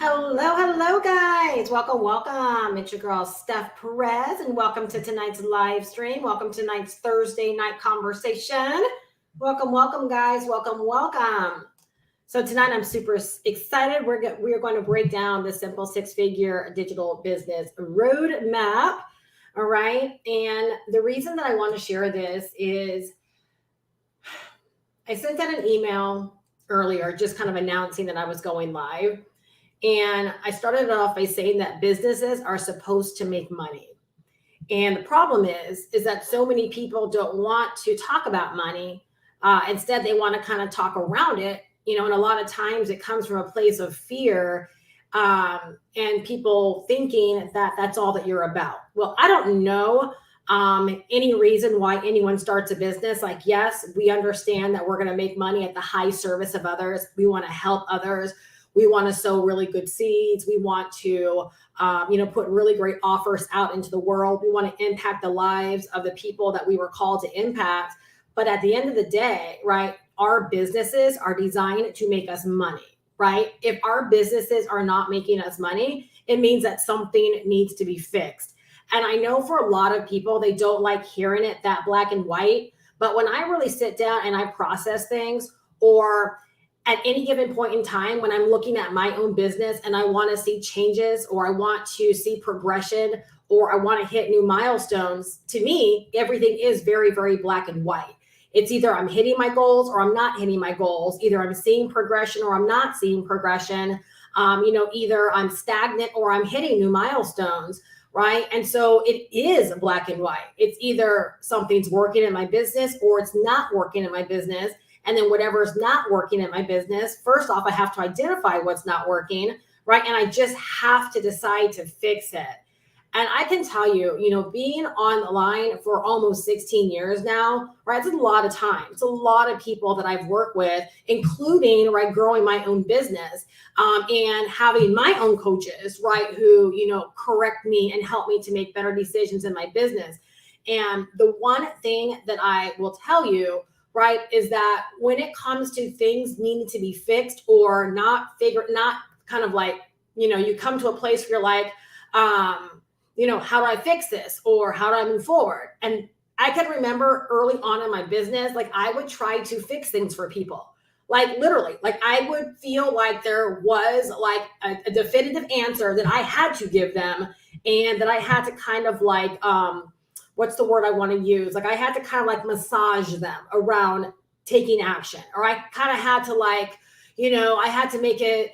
Hello, guys. Welcome. It's your girl, Steph Perez, and welcome to tonight's live stream. Welcome to tonight's Thursday night conversation. Welcome, guys. Welcome. So tonight I'm super excited. We are going to break down the simple six-figure digital business roadmap. All right. And the reason that I want to share this is I sent out an email earlier, just kind of announcing that I was going live. And I started it off by saying that businesses are supposed to make money. And the problem is that so many people don't want to talk about money. Instead, they want to kind of talk around it, and a lot of times it comes from a place of fear and people thinking that that's all that you're about. Well, I don't know any reason why anyone starts a business. Like, yes, we understand that we're going to make money at the high service of others. We want to help others. We want to sow really good seeds. We want to, put really great offers out into the world. We want to impact the lives of the people that we were called to impact. But at the end of the day, right, our businesses are designed to make us money, right? If our businesses are not making us money, it means that something needs to be fixed. And I know for a lot of people, they don't like hearing it that black and white. But when I really sit down and I process things, or at any given point in time, when I'm looking at my own business and I want to see changes, or I want to see progression, or I want to hit new milestones, to me, everything is very, very black and white. It's either I'm hitting my goals or I'm not hitting my goals. Either I'm seeing progression or I'm not seeing progression. Either I'm stagnant or I'm hitting new milestones, right? And so it is black and white. It's either something's working in my business or it's not working in my business. And then whatever is not working in my business, first off, I have to identify what's not working, right? And I just have to decide to fix it. And I can tell you, being on the line for almost 16 years now, right? It's a lot of time. It's a lot of people that I've worked with, including, right, growing my own business and having my own coaches, right, who, correct me and help me to make better decisions in my business. And the one thing that I will tell you, right, is that when it comes to things needing to be fixed or not kind of like, you come to a place where you're like, how do I fix this? Or how do I move forward? And I can remember early on in my business, like I would try to fix things for people. Like literally, like I would feel like there was like a definitive answer that I had to give them, and that I had to kind of like, what's the word I want to use? Like I had to kind of like massage them around taking action, or I kind of had to like, I had to make it,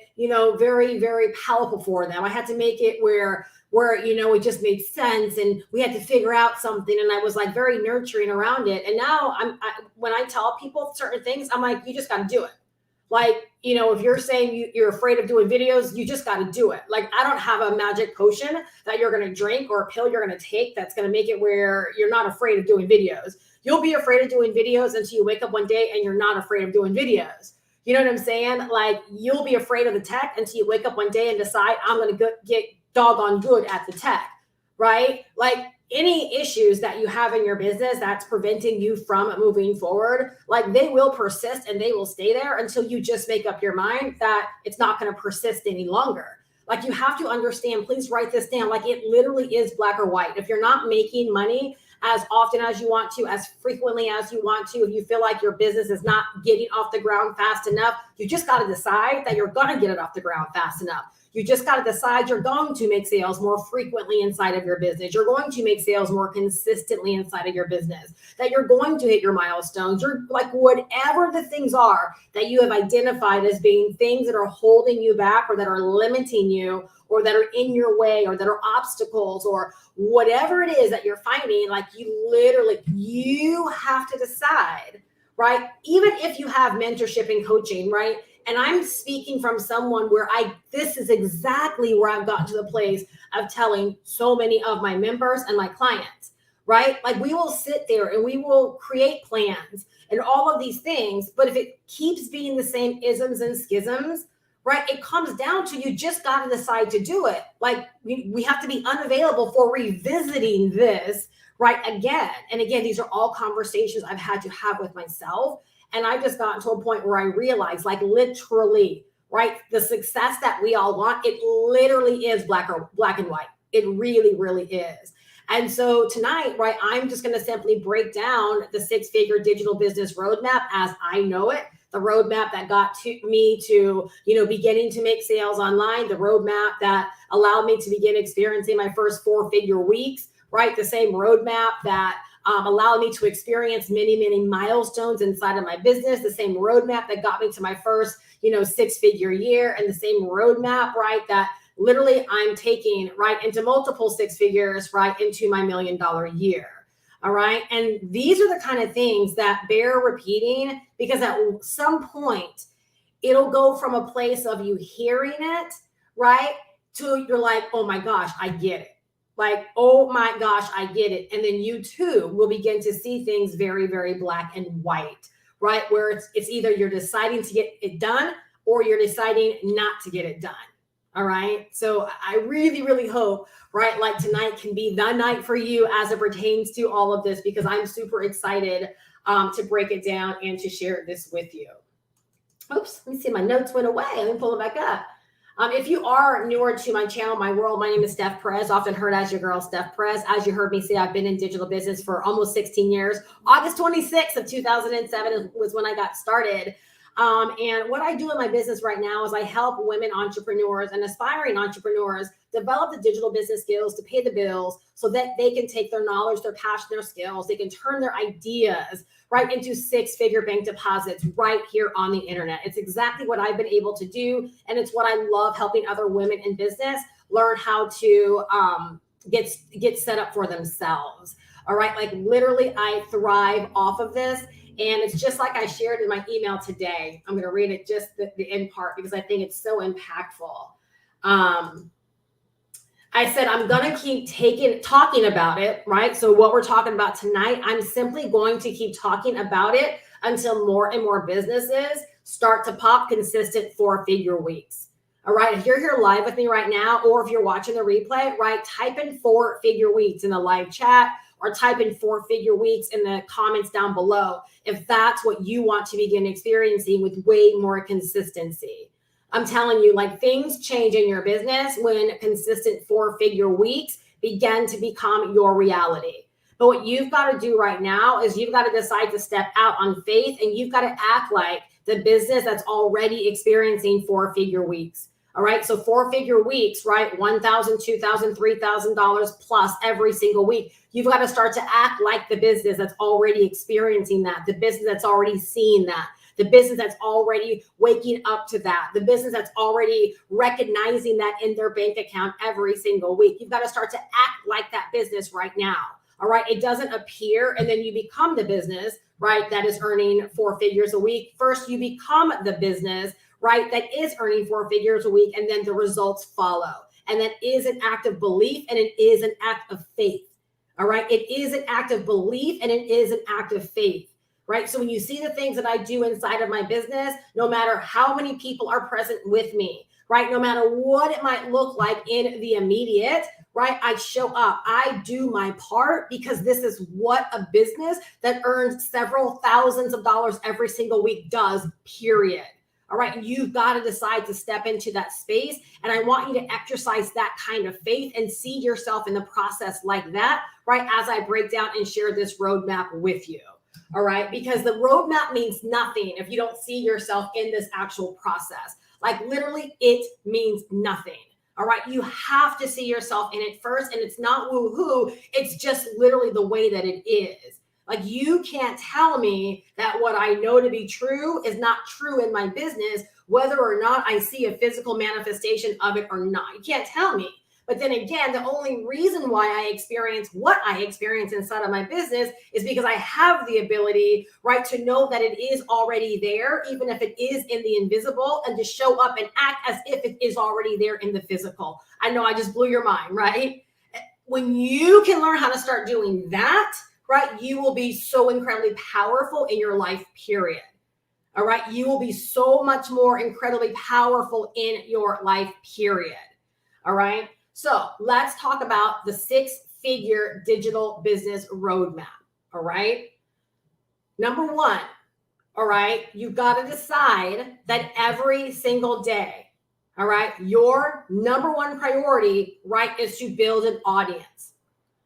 very, very palatable for them. I had to make it where it just made sense, and we had to figure out something. And I was like very nurturing around it. And now when I tell people certain things, I'm like, you just got to do it. Like, if you're saying you're afraid of doing videos, you just got to do it. Like, I don't have a magic potion that you're going to drink or a pill you're going to take that's going to make it where you're not afraid of doing videos. You'll be afraid of doing videos until you wake up one day and you're not afraid of doing videos. You know what I'm saying? Like, you'll be afraid of the tech until you wake up one day and decide, I'm going to get doggone good at the tech, right? Like, any issues that you have in your business that's preventing you from moving forward, like they will persist and they will stay there until you just make up your mind that it's not going to persist any longer. Like, you have to understand, please write this down. Like, it literally is black or white. If you're not making money as often as you want to, as frequently as you want to, if you feel like your business is not getting off the ground fast enough, you just got to decide that you're going to get it off the ground fast enough. You just got to decide you're going to make sales more frequently inside of your business. You're going to make sales more consistently inside of your business, that you're going to hit your milestones. You're like, whatever the things are that you have identified as being things that are holding you back, or that are limiting you, or that are in your way, or that are obstacles, or whatever it is that you're finding, like you have to decide, right? Even if you have mentorship and coaching, right? And I'm speaking from someone where this is exactly where I've gotten to the place of telling so many of my members and my clients, right? Like, we will sit there and we will create plans and all of these things. But if it keeps being the same isms and schisms, right, it comes down to, you just got to decide to do it. Like, we have to be unavailable for revisiting this, right, again. And again, these are all conversations I've had to have with myself. And I just gotten to a point where I realized, like, literally, right? The success that we all want, it literally is black and white. It really, really is. And so tonight, right, I'm just going to simply break down the six-figure digital business roadmap as I know it, the roadmap that got me to, beginning to make sales online, the roadmap that allowed me to begin experiencing my first four-figure weeks, right? The same roadmap that allowed me to experience many, many milestones inside of my business, the same roadmap that got me to my first, six-figure year, and the same roadmap, right, that literally I'm taking right into multiple six figures, right into my $1 million year. All right. And these are the kind of things that bear repeating, because at some point it'll go from a place of you hearing it, right, to you're like, oh my gosh, I get it. Like, oh my gosh, I get it. And then you too will begin to see things very, very black and white, right? Where it's either you're deciding to get it done or you're deciding not to get it done. All right. So I really, really hope, right, like tonight can be the night for you as it pertains to all of this, because I'm super excited to break it down and to share this with you. Oops, let me see. My notes went away. Let me pull them back up. If you are newer to my channel, my world, my name is Steph Perez, often heard as your girl, Steph Perez. As you heard me say, I've been in digital business for almost 16 years. August 26th of 2007 was when I got started. And what I do in my business right now is I help women entrepreneurs and aspiring entrepreneurs develop the digital business skills to pay the bills so that they can take their knowledge, their passion, their skills, they can turn their ideas right into six-figure bank deposits right here on the internet. It's exactly what I've been able to do. And it's what I love, helping other women in business learn how to get set up for themselves. All right. Like literally I thrive off of this. And it's just like I shared in my email today. I'm going to read it, just the end part, because I think it's so impactful. I said, I'm going to keep talking about it, right? So what we're talking about tonight, I'm simply going to keep talking about it until more and more businesses start to pop consistent four-figure weeks. All right. If you're here live with me right now, or if you're watching the replay, right, type in four-figure weeks in the live chat, or type in four-figure weeks in the comments down below if that's what you want to begin experiencing with way more consistency. I'm telling you, like, things change in your business when consistent four-figure weeks begin to become your reality. But what you've got to do right now is you've got to decide to step out on faith, and you've got to act like the business that's already experiencing four-figure weeks. All right. So four-figure weeks, right? $1,000, $2,000, $3,000 plus every single week. You've got to start to act like the business that's already experiencing that, the business that's already seeing that, the business that's already waking up to that, the business that's already recognizing that in their bank account every single week. You've got to start to act like that business right now. All right. It doesn't appear and then you become the business, right, that is earning four figures a week. First, you become the business, right, that is earning four figures a week, and then the results follow. And that is an act of belief, and it is an act of faith. All right. It is an act of belief, and it is an act of faith. Right. So when you see the things that I do inside of my business, no matter how many people are present with me, right, no matter what it might look like in the immediate, right, I show up. I do my part, because this is what a business that earns several thousands of dollars every single week does, period. All right. You've got to decide to step into that space. And I want you to exercise that kind of faith and see yourself in the process like that, right, as I break down and share this roadmap with you. All right. Because the roadmap means nothing if you don't see yourself in this actual process. Like literally, it means nothing. All right. You have to see yourself in it first. And it's not woo-hoo. It's just literally the way that it is. Like, you can't tell me that what I know to be true is not true in my business, whether or not I see a physical manifestation of it or not. You can't tell me. But then again, the only reason why I experience what I experience inside of my business is because I have the ability, right, to know that it is already there, even if it is in the invisible, and to show up and act as if it is already there in the physical. I know I just blew your mind, right? When you can learn how to start doing that, right, you will be so incredibly powerful in your life, period. All right. You will be so much more incredibly powerful in your life, period. All right. So let's talk about the six-figure digital business roadmap. All right. Number one, all right, you've got to decide that every single day, all right, your number one priority, right, is to build an audience.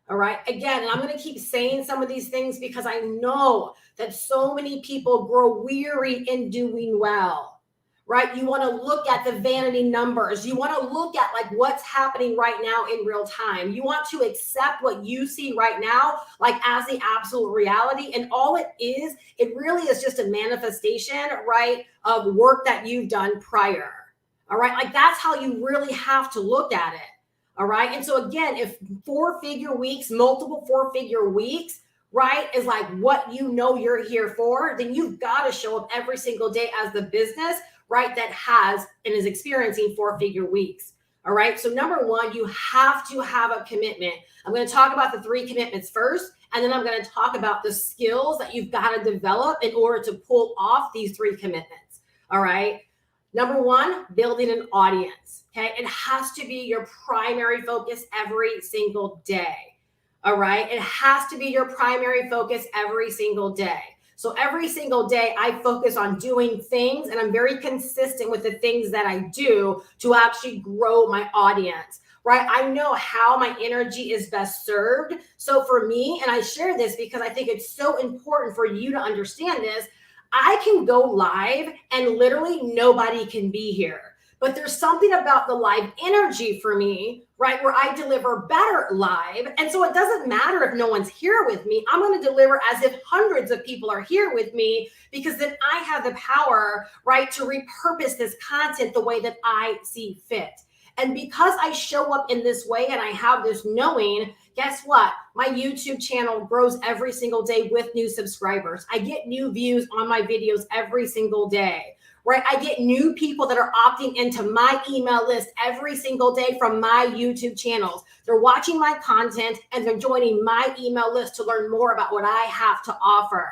All right. Again, and I'm going to keep saying some of these things because I know that so many people grow weary in doing well, right? You want to look at the vanity numbers. You want to look at like what's happening right now in real time. You want to accept what you see right now, like as the absolute reality. And all it really is just a manifestation, right, of work that you've done prior. All right. Like that's how you really have to look at it. All right. And so again, if 4-figure weeks, multiple 4-figure weeks, right, is like what you know you're here for, then you've got to show up every single day as the business, right, that has and is experiencing 4-figure weeks. All right. So number one, you have to have a commitment. I'm going to talk about the 3 commitments first, and then I'm going to talk about the skills that you've got to develop in order to pull off these 3 commitments. All right. Number one, building an audience. Okay. It has to be your primary focus every single day. All right. It has to be your primary focus every single day. So every single day I focus on doing things, and I'm very consistent with the things that I do to actually grow my audience, right? I know how my energy is best served. So for me, and I share this because I think it's so important for you to understand this, I can go live and literally nobody can be here. But there's something about the live energy for me, right, where I deliver better live. And so it doesn't matter if no one's here with me. I'm going to deliver as if hundreds of people are here with me, because then I have the power, right, to repurpose this content the way that I see fit. And because I show up in this way and I have this knowing, guess what? My YouTube channel grows every single day with new subscribers. I get new views on my videos every single day, right? I get new people that are opting into my email list every single day from my YouTube channels. They're watching my content and they're joining my email list to learn more about what I have to offer.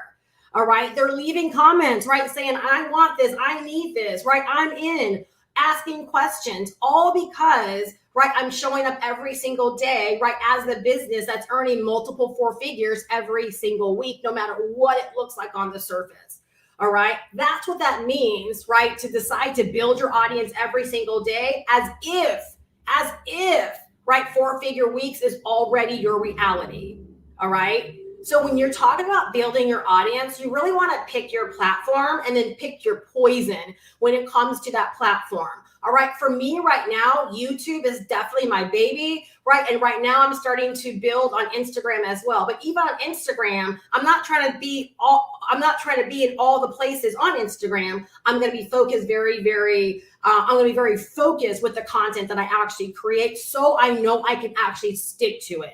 All right. They're leaving comments, right? Saying, I want this, I need this, right? I'm in. Asking questions, all because, right, I'm showing up every single day, right, as the business that's earning multiple 4 figures every single week, no matter what it looks like on the surface. All right. That's what that means, right? To decide to build your audience every single day as if, right, 4-figure weeks is already your reality. All right. So when you're talking about building your audience, you really want to pick your platform and then pick your poison when it comes to that platform. All right. For me right now, YouTube is definitely my baby, right? And right now I'm starting to build on Instagram as well. But even on Instagram, I'm not trying to be in all the places on Instagram. I'm going to be focused I'm going to be very focused with the content that I actually create, so I know I can actually stick to it.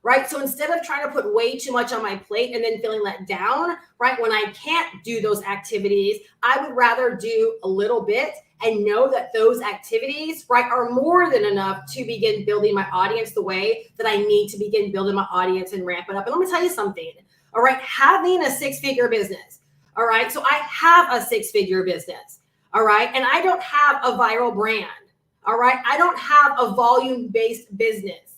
Right. So instead of trying to put way too much on my plate and then feeling let down, right, when I can't do those activities, I would rather do a little bit and know that those activities, right, are more than enough to begin building my audience the way that I need to begin building my audience and ramp it up. And let me tell you something. All right. Having a 6-figure business. All right. So I have a 6-figure business. All right. And I don't have a viral brand. All right. I don't have a volume-based business.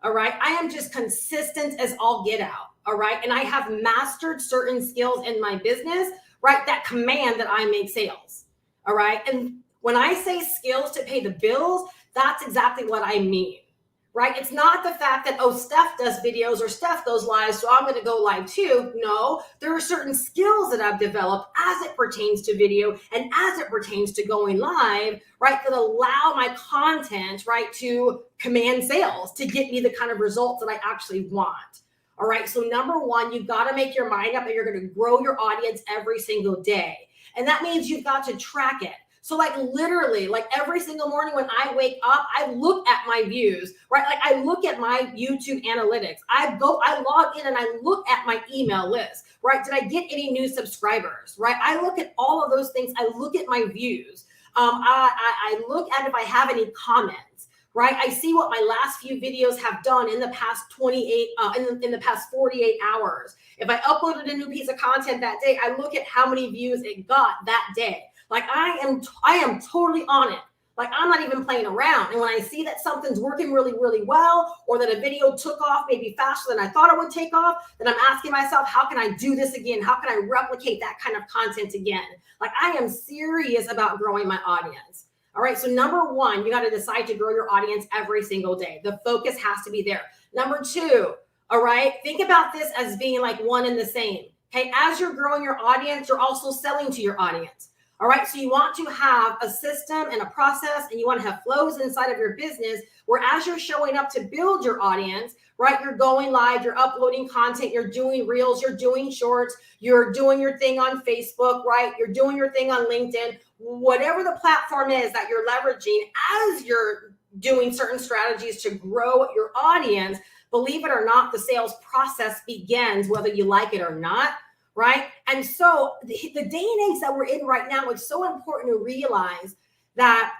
All right. I am just consistent as all get out. All right. And I have mastered certain skills in my business, right, that command that I make sales. All right. And when I say skills to pay the bills, that's exactly what I mean. Right. It's not the fact that, oh, Steph does videos or Steph goes live, so I'm going to go live too. No, there are certain skills that I've developed as it pertains to video and as it pertains to going live, right, that allow my content, right, to command sales, to get me the kind of results that I actually want. All right. So number one, you've got to make your mind up that you're going to grow your audience every single day. And that means you've got to track it. So like literally, like every single morning when I wake up, I look at my views, right? Like I look at my YouTube analytics. I log in and I look at my email list, right? Did I get any new subscribers, right? I look at all of those things. I look at my views. I look at if I have any comments, right? I see what my last few videos have done in the past 48 hours. If I uploaded a new piece of content that day, I look at how many views it got that day. Like I am totally on it. Like, I'm not even playing around. And when I see that something's working really, really well, or that a video took off maybe faster than I thought it would take off, then I'm asking myself, how can I do this again? How can I replicate that kind of content again? Like, I am serious about growing my audience. All right. So number one, you got to decide to grow your audience every single day. The focus has to be there. Number two, all right, think about this as being like one and the same. Okay. As you're growing your audience, you're also selling to your audience. All right. So you want to have a system and a process, and you want to have flows inside of your business where as you're showing up to build your audience, right, you're going live, you're uploading content, you're doing reels, you're doing shorts, you're doing your thing on Facebook, right? You're doing your thing on LinkedIn, whatever the platform is that you're leveraging as you're doing certain strategies to grow your audience. Believe it or not, the sales process begins whether you like it or not. Right. And so the day and age that we're in right now, it's so important to realize that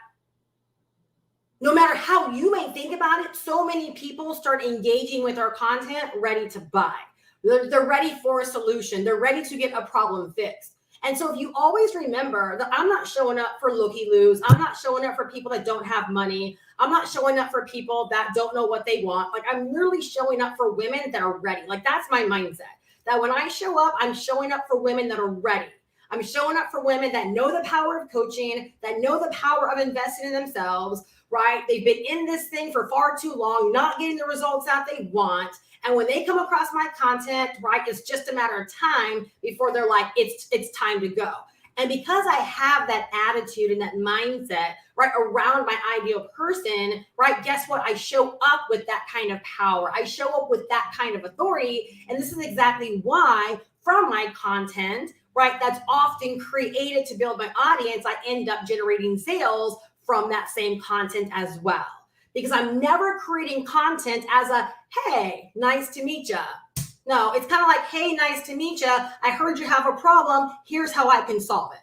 no matter how you may think about it, so many people start engaging with our content ready to buy. They're ready for a solution. They're ready to get a problem fixed. And so if you always remember that I'm not showing up for looky-loos, I'm not showing up for people that don't have money, I'm not showing up for people that don't know what they want. Like, I'm literally showing up for women that are ready. Like, that's my mindset. That when I show up, I'm showing up for women that are ready. I'm showing up for women that know the power of coaching, that know the power of investing in themselves, right? They've been in this thing for far too long, not getting the results that they want. And when they come across my content, right, it's just a matter of time before they're like, it's time to go. And because I have that attitude and that mindset, right, around my ideal person, right, guess what? I show up with that kind of power. I show up with that kind of authority. And this is exactly why from my content, right, that's often created to build my audience, I end up generating sales from that same content as well. Because I'm never creating content as a, hey, nice to meet ya. No, it's kind of like, hey, nice to meet ya. I heard you have a problem. Here's how I can solve it,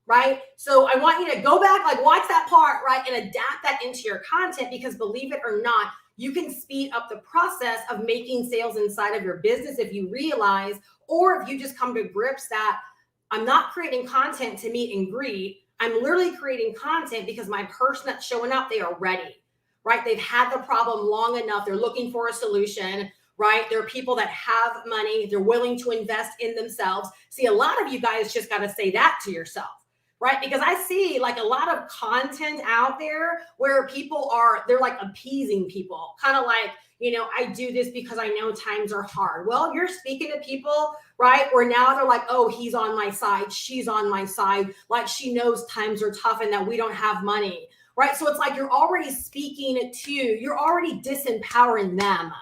right? So I want you to go back, like watch that part, right? And adapt that into your content, because believe it or not, you can speed up the process of making sales inside of your business if you realize, or if you just come to grips that I'm not creating content to meet and greet. I'm literally creating content because my person that's showing up, they are ready, right? They've had the problem long enough. They're looking for a solution, right? There are people that have money. They're willing to invest in themselves. See, a lot of you guys just got to say that to yourself, right? Because I see like a lot of content out there where people they're like appeasing people, kind of like, you know, I do this because I know times are hard. Well, you're speaking to people, right, where now they're like, oh, he's on my side, she's on my side, like she knows times are tough and that we don't have money, right? So it's like you're already speaking to, you're already disempowering them,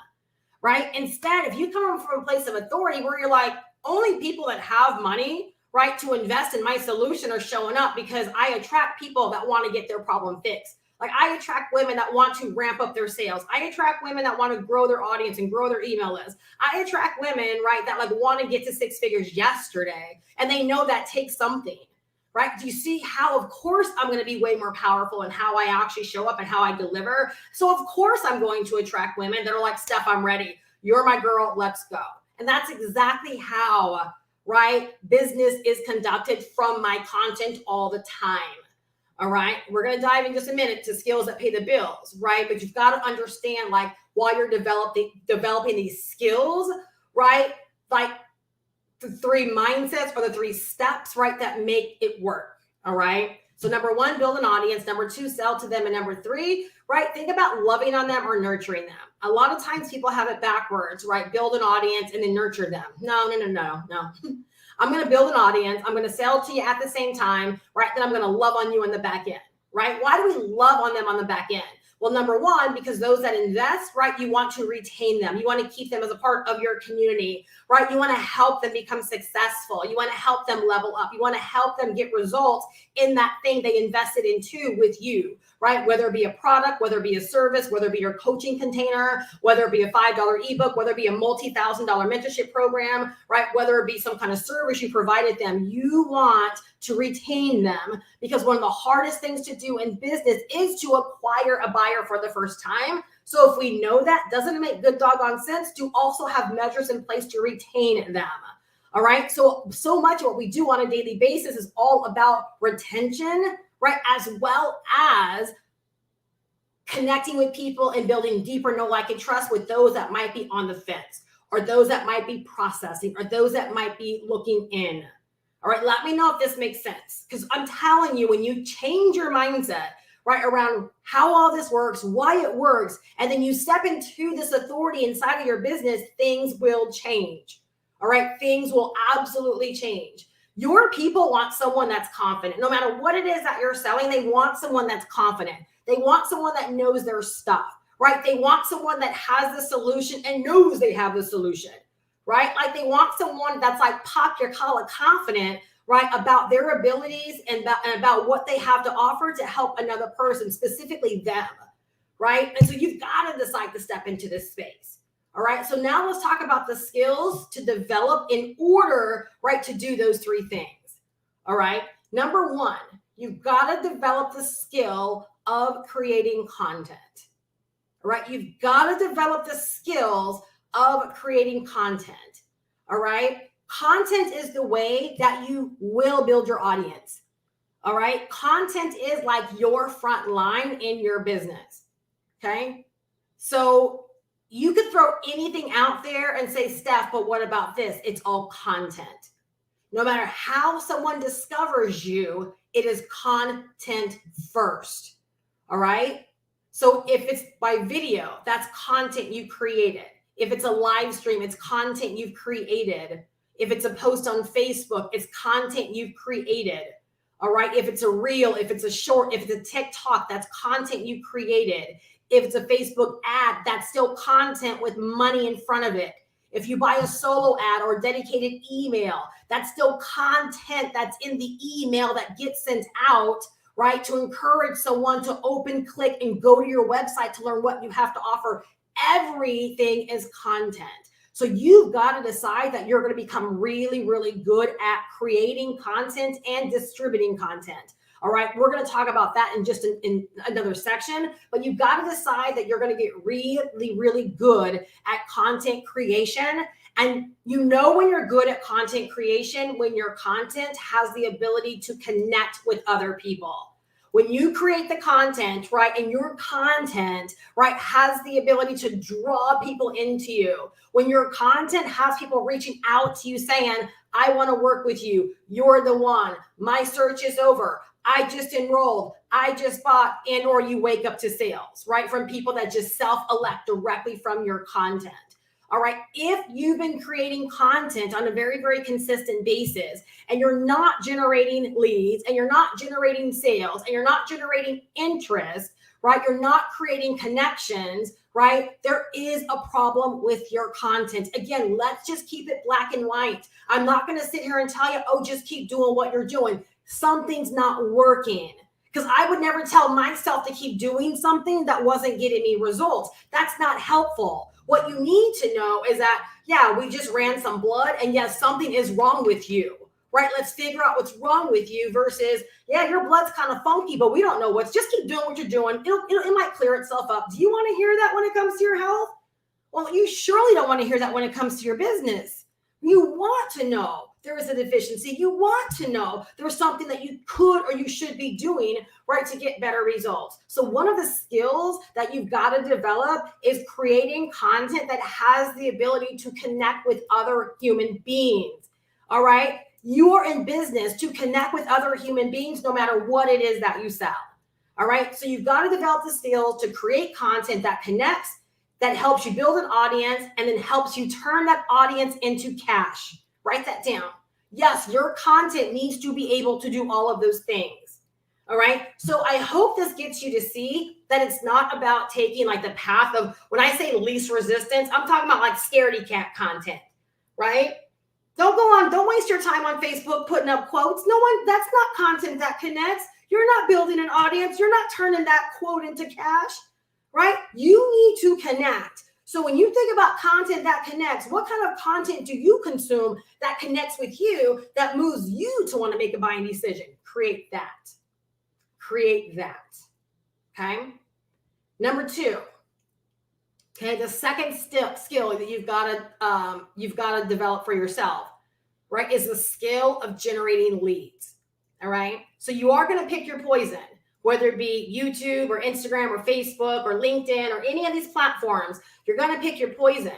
right? Instead, if you come from a place of authority where you're like, only people that have money, right, to invest in my solution are showing up because I attract people that want to get their problem fixed. Like, I attract women that want to ramp up their sales. I attract women that want to grow their audience and grow their email list. I attract women, right, that like want to get to 6 figures yesterday, and they know that takes something, right? Do you see how, of course, I'm going to be way more powerful in how I actually show up and how I deliver? So of course I'm going to attract women that are like, Steph, I'm ready. You're my girl. Let's go. And that's exactly how, right, business is conducted from my content all the time. All right. We're going to dive in just a minute to skills that pay the bills, right? But you've got to understand, like, while you're developing these skills, right? Like the 3 mindsets or the 3 steps, right, that make it work. All right. So number 1, build an audience. Number 2, sell to them. And number 3, right, think about loving on them or nurturing them. A lot of times people have it backwards, right? Build an audience and then nurture them. No. I'm going to build an audience. I'm going to sell to you at the same time, right? Then I'm going to love on you in the back end, right? Why do we love on them on the back end? Well, number 1, because those that invest, right, you want to retain them. You want to keep them as a part of your community, right? You want to help them become successful. You want to help them level up. You want to help them get results in that thing they invested into with you, right? Whether it be a product, whether it be a service, whether it be your coaching container, whether it be a $5 ebook, whether it be a multi-$1,000 mentorship program, right? Whether it be some kind of service you provided them, you want to retain them, because one of the hardest things to do in business is to acquire a buyer for the first time. So if we know that, doesn't it make good doggone sense to also have measures in place to retain them? All right. So much of what we do on a daily basis is all about retention, right? As well as connecting with people and building deeper know, like, and trust with those that might be on the fence, or those that might be processing, or those that might be looking in. All right, let me know if this makes sense, because I'm telling you, when you change your mindset, right, around how all this works, why it works, and then you step into this authority inside of your business, things will change. All right, things will absolutely change. Your people want someone that's confident. No matter what it is that you're selling, they want someone that's confident. They want someone that knows their stuff, right? They want someone that has the solution and knows they have the solution, right? Like, they want someone that's like pop your collar confident, right, about their abilities and about what they have to offer to help another person, specifically them, right? And so you've got to decide to step into this space. All right, so now let's talk about the skills to develop in order, right, to do those three things. All right, number one, you've got to develop the skill of creating content. All right, you've got to develop the skills of creating content. All right, content is the way that you will build your audience. All right, content is like your front line in your business. Okay, so you could throw anything out there and say, Steph, but what about this? It's all content. No matter how someone discovers you, it is content first. All right. So if it's by video, that's content you created. If it's a live stream, it's content you've created. If it's a post on Facebook, it's content you've created. All right. If it's a reel, if it's a short, if it's a TikTok, that's content you created. If it's a Facebook ad, that's still content with money in front of it. If you buy a solo ad or a dedicated email, that's still content that's in the email that gets sent out, right, to encourage someone to open, click, and go to your website to learn what you have to offer. Everything is content. So you've got to decide that you're going to become really, really good at creating content and distributing content. All right, we're going to talk about that in just in another section, but you've got to decide that you're going to get really, really good at content creation. And you know when you're good at content creation, when your content has the ability to connect with other people. When you create the content, right, and your content, right, has the ability to draw people into you. When your content has people reaching out to you saying, I want to work with you. You're the one. My search is over. I just enrolled, I just bought, and or you wake up to sales, right? From people that just self-elect directly from your content. All right. If you've been creating content on a very, very consistent basis and you're not generating leads and you're not generating sales and you're not generating interest, right? You're not creating connections, right? There is a problem with your content. Again, let's just keep it black and white. I'm not going to sit here and tell you, oh, just keep doing what you're doing. Something's not working, because I would never tell myself to keep doing something that wasn't getting me results. That's not helpful. What you need to know is that, yeah, we just ran some blood and yes, something is wrong with you, right? Let's figure out what's wrong with you versus, yeah, your blood's kind of funky, but we don't know what's, just keep doing what you're doing. It might clear itself up. Do you want to hear that when it comes to your health? Well, you surely don't want to hear that when it comes to your business. You want to know there is a deficiency. You want to know there's something that you could or you should be doing, right, to get better results. So one of the skills that you've got to develop is creating content that has the ability to connect with other human beings. All right. You are in business to connect with other human beings, no matter what it is that you sell. All right. So you've got to develop the skills to create content that connects, that helps you build an audience, and then helps you turn that audience into cash. Write that down. Yes, your content needs to be able to do all of those things. All right. So I hope this gets you to see that it's not about taking like the path of, when I say least resistance, I'm talking about like scaredy cat content, right? Don't waste your time on Facebook putting up quotes. That's not content that connects. You're not building an audience. You're not turning that quote into cash, right? You need to connect. So when you think about content that connects, what kind of content do you consume that connects with you, that moves you to want to make a buying decision? Create that. Create that. Okay. Number 2. Okay. The second skill that you've got to develop for yourself, right, is the skill of generating leads. All right. So you are going to pick your poison. whether it be YouTube or Instagram or Facebook or LinkedIn or any of these platforms, you're going to pick your poison.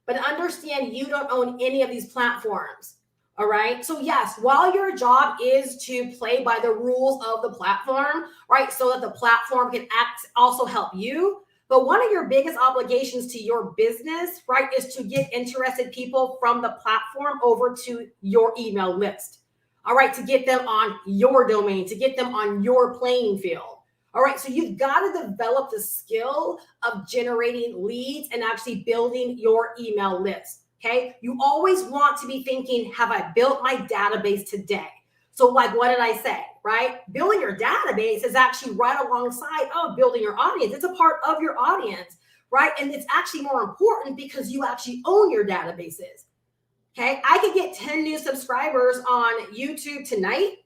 But understand you don't own any of these platforms. All right. So yes, while your job is to play by the rules of the platform, right, so that the platform can also help you. But one of your biggest obligations to your business, right, is to get interested people from the platform over to your email list. All right, to get them on your domain, to get them on your playing field. All right, so you've got to develop the skill of generating leads and actually building your email list. Okay, you always want to be thinking, have I built my database today? So like, what did I say, right? Building your database is actually right alongside of building your audience. It's a part of your audience, right? And it's actually more important because you actually own your databases. Okay, I could get 10 new subscribers on YouTube tonight,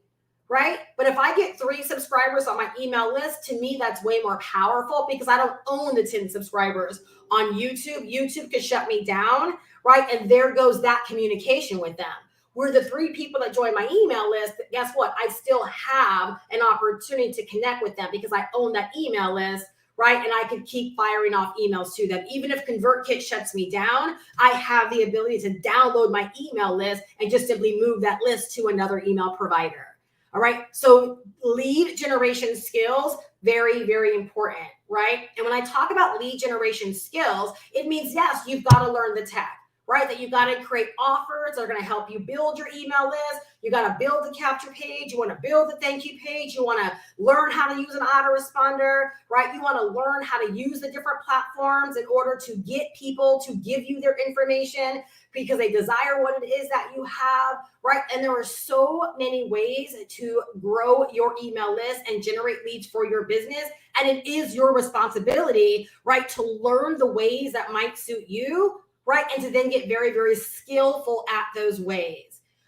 right? But if I get 3 subscribers on my email list, to me, that's way more powerful because I don't own the 10 subscribers on YouTube. YouTube could shut me down, right? And there goes that communication with them. Where the 3 people that join my email list, guess what? I still have an opportunity to connect with them because I own that email list, right? And I could keep firing off emails to them. Even if ConvertKit shuts me down, I have the ability to download my email list and just simply move that list to another email provider. All right. So lead generation skills, very, very important, right? And when I talk about lead generation skills, it means, yes, you've got to learn the tech, right? That you've got to create offers that are going to help you build your email list. You got to build the capture page. You want to build the thank you page. You want to learn how to use an autoresponder, right? You want to learn how to use the different platforms in order to get people to give you their information because they desire what it is that you have, right? And there are so many ways to grow your email list and generate leads for your business. And it is your responsibility, right, to learn the ways that might suit you, right? And to then get very, very skillful at those ways.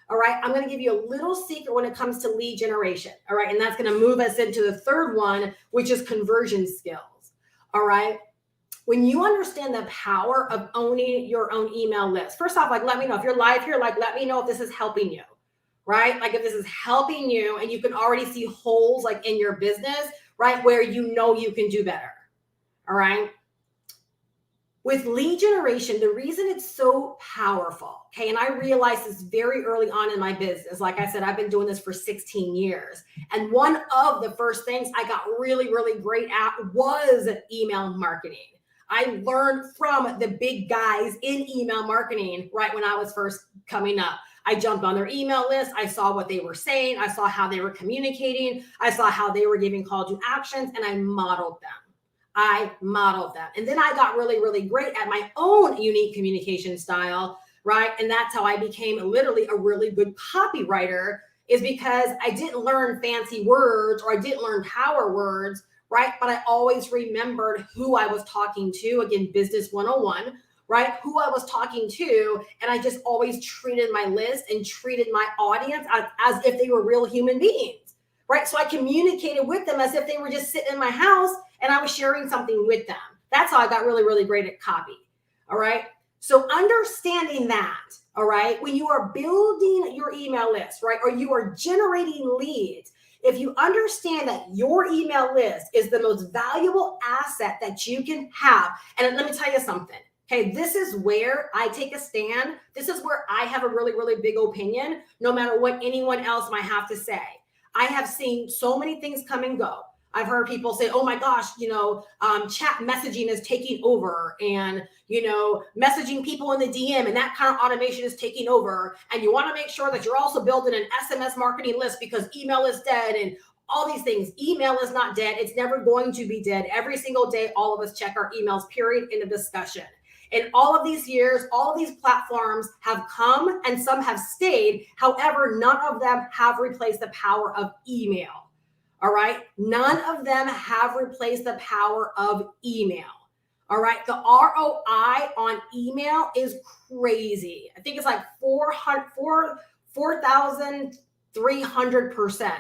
All right. I'm going to give you a little secret when it comes to lead generation. All right. And that's going to move us into the third one, which is conversion skills. All right. When you understand the power of owning your own email list, first off, like, let me know if you're live here, like, let me know if this is helping you, right? Like if this is helping you and you can already see holes like in your business, right? Where you know you can do better. All right. With lead generation, the reason it's so powerful, okay, and I realized this very early on in my business. Like I said, I've been doing this for 16 years. And one of the first things I got really, really great at was email marketing. I learned from the big guys in email marketing right when I was first coming up. I jumped on their email list. I saw what they were saying. I saw how they were communicating. I saw how they were giving call to actions, and I modeled them. And then I got really, really great at my own unique communication style, right? And that's how I became literally a really good copywriter, is because I didn't learn fancy words or I didn't learn power words, right? But I always remembered who I was talking to. Again, business 101, right? Who I was talking to. And I just always treated my list and treated my audience as if they were real human beings, right? So I communicated with them as if they were just sitting in my house and I was sharing something with them. That's how I got really, really great at copy. All right. So understanding that, all right, when you are building your email list, right, or you are generating leads, if you understand that your email list is the most valuable asset that you can have, and let me tell you something, okay, this is where I take a stand. This is where I have a really, really big opinion, no matter what anyone else might have to say. I have seen so many things come and go. I've heard people say, oh my gosh, chat messaging is taking over, and, messaging people in the DM and that kind of automation is taking over. And you want to make sure that you're also building an SMS marketing list because email is dead and all these things. Email is not dead. It's never going to be dead. Every single day, all of us check our emails, period, in a discussion. In all of these years, all of these platforms have come and some have stayed. However, none of them have replaced the power of email. All right. None of them have replaced the power of email. All right. The ROI on email is crazy. I think it's like 4,300%,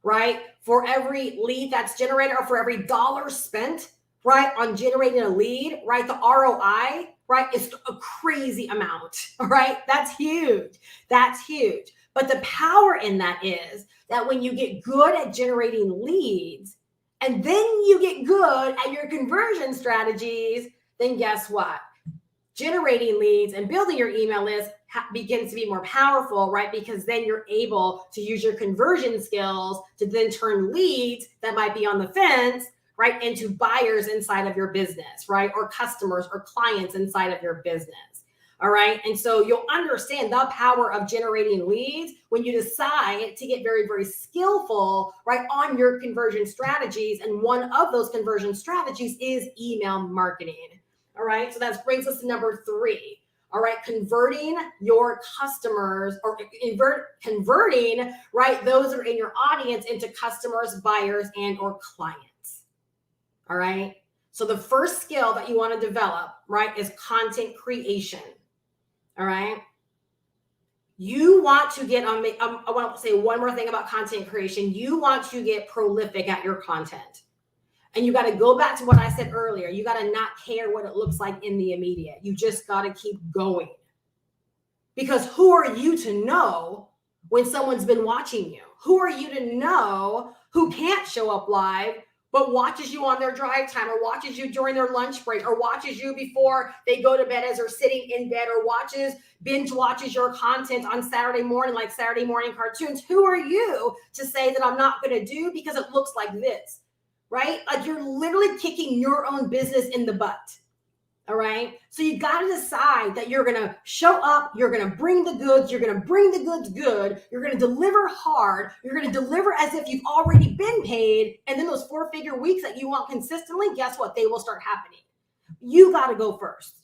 right? For every lead that's generated, or for every dollar spent, right, on generating a lead, right? The ROI, right, is a crazy amount. All right. That's huge. That's huge. But the power in that is that when you get good at generating leads, and then you get good at your conversion strategies, then guess what? Generating leads and building your email list begins to be more powerful, right? Because then you're able to use your conversion skills to then turn leads that might be on the fence, right, into buyers inside of your business, right? Or customers or clients inside of your business. All right. And so you'll understand the power of generating leads when you decide to get very, very skillful, right, on your conversion strategies. And one of those conversion strategies is email marketing. All right. So that brings us to number 3. All right. Converting your customers or converting, right, those that are in your audience into customers, buyers, and or clients. All right. So the first skill that you want to develop, right, is content creation. All right. You want to get on, I want to say one more thing about content creation. You want to get prolific at your content. And you got to go back to what I said earlier. You got to not care what it looks like in the immediate. You just got to keep going. Because who are you to know when someone's been watching you? Who are you to know who can't show up live, but watches you on their drive time, or watches you during their lunch break, or watches you before they go to bed as they're sitting in bed, or binge watches your content on Saturday morning, like Saturday morning cartoons? Who are you to say that I'm not going to do because it looks like this, right? Like you're literally kicking your own business in the butt. All right. So you got to decide that you're going to show up. You're going to bring the goods. You're going to bring the goods good. You're going to deliver hard. You're going to deliver as if you've already been paid. And then those 4-figure weeks that you want consistently, guess what? They will start happening. You got to go first.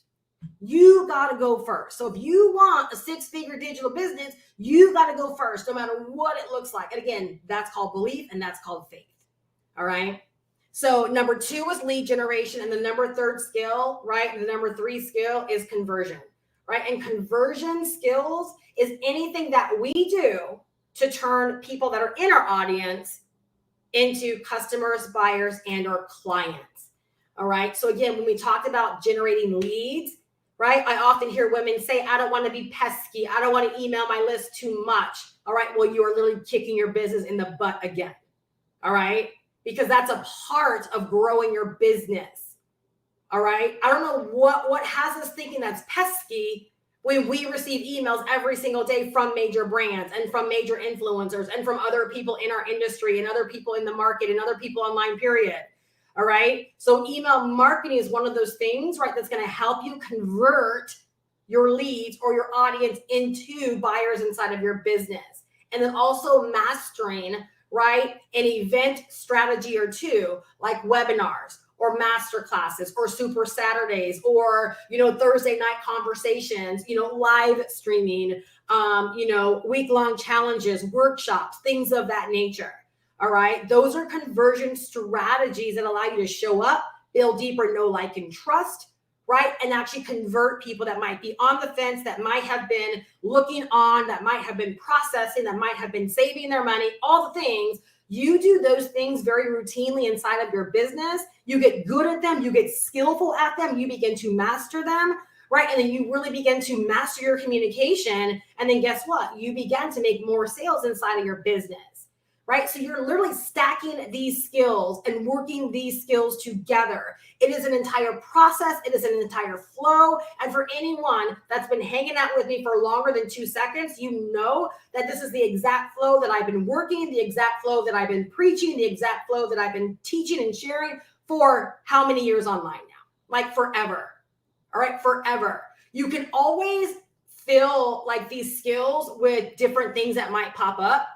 You got to go first. So if you want a 6-figure digital business, you got to go first, no matter what it looks like. And again, that's called belief and that's called faith. All right. So number 2 is lead generation, and the number 3 skill, right? The number 3 skill is conversion, right? And conversion skills is anything that we do to turn people that are in our audience into customers, buyers, and or clients. All right. So again, when we talked about generating leads, right? I often hear women say, I don't want to be pesky. I don't want to email my list too much. All right. Well, you are literally kicking your business in the butt again. All right. Because that's a part of growing your business. All right. I don't know what has us thinking that's pesky when we receive emails every single day from major brands and from major influencers and from other people in our industry and other people in the market and other people online, period. All right. So email marketing is one of those things, right, that's going to help you convert your leads or your audience into buyers inside of your business. And then also mastering, right, an event strategy or 2, like webinars or master classes or super Saturdays or, Thursday night conversations, live streaming, week-long challenges, workshops, things of that nature. All right. Those are conversion strategies that allow you to show up, build deeper know, like, and trust, right? And actually convert people that might be on the fence, that might have been looking on, that might have been processing, that might have been saving their money, all the things. You do those things very routinely inside of your business. You get good at them. You get skillful at them. You begin to master them, right? And then you really begin to master your communication. And then guess what? You begin to make more sales inside of your business. Right? So you're literally stacking these skills and working these skills together. It is an entire process. It is an entire flow. And for anyone that's been hanging out with me for longer than 2 seconds, you know that this is the exact flow that I've been working, the exact flow that I've been preaching, the exact flow that I've been teaching and sharing for how many years online now? Like forever. All right, forever. You can always fill like these skills with different things that might pop up.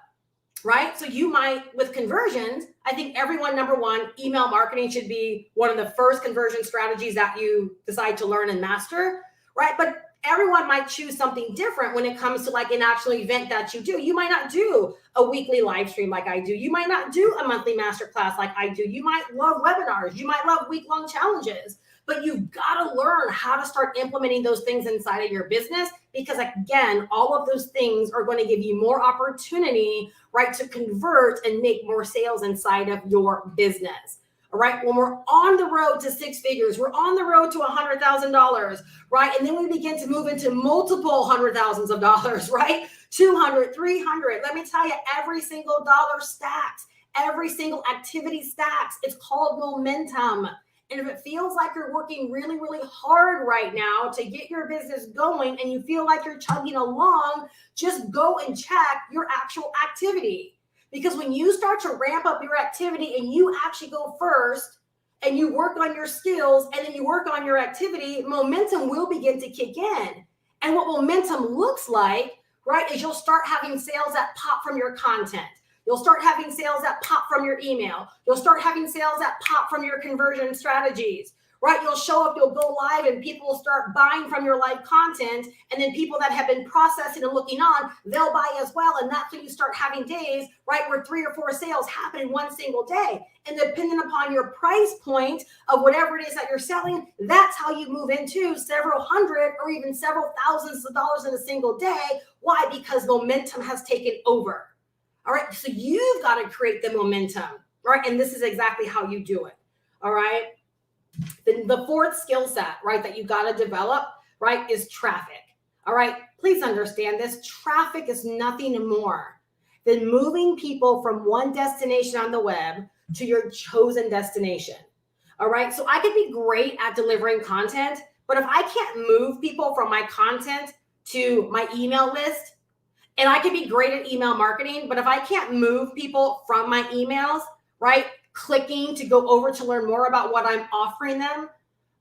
Right? So you might, with conversions, I think everyone, number 1, email marketing should be one of the first conversion strategies that you decide to learn and master, right? But everyone might choose something different when it comes to like an actual event that you do. You might not do a weekly live stream like I do. You might not do a monthly masterclass like I do. You might love webinars. You might love week-long challenges. But you've got to learn how to start implementing those things inside of your business, because again, all of those things are going to give you more opportunity, right, to convert and make more sales inside of your business. All right. When we're on the road to 6 figures, we're on the road to $100,000, right? And then we begin to move into multiple $100,000s of dollars, right? 200, 300. Let me tell you, every single dollar stacks. Every single activity stacks. It's called momentum. And if it feels like you're working really, really hard right now to get your business going and you feel like you're chugging along, just go and check your actual activity. Because when you start to ramp up your activity and you actually go first and you work on your skills and then you work on your activity, momentum will begin to kick in. And what momentum looks like, right, is you'll start having sales that pop from your content. You'll start having sales that pop from your email. You'll start having sales that pop from your conversion strategies, right? You'll show up, you'll go live, and people will start buying from your live content. And then people that have been processing and looking on, they'll buy as well. And that's when you start having days, right, where 3 or 4 sales happen in one single day. And depending upon your price point of whatever it is that you're selling, that's how you move into several hundred or even several thousands of dollars in a single day. Why? Because momentum has taken over. All right, so you've got to create the momentum, right? And this is exactly how you do it, all right? The fourth skill set, right, that you got to develop, right, is traffic, all right? Please understand this. Traffic is nothing more than moving people from one destination on the web to your chosen destination, all right? So I could be great at delivering content, but if I can't move people from my content to my email list, and I could be great at email marketing, but if I can't move people from my emails, right, clicking to go over to learn more about what I'm offering them,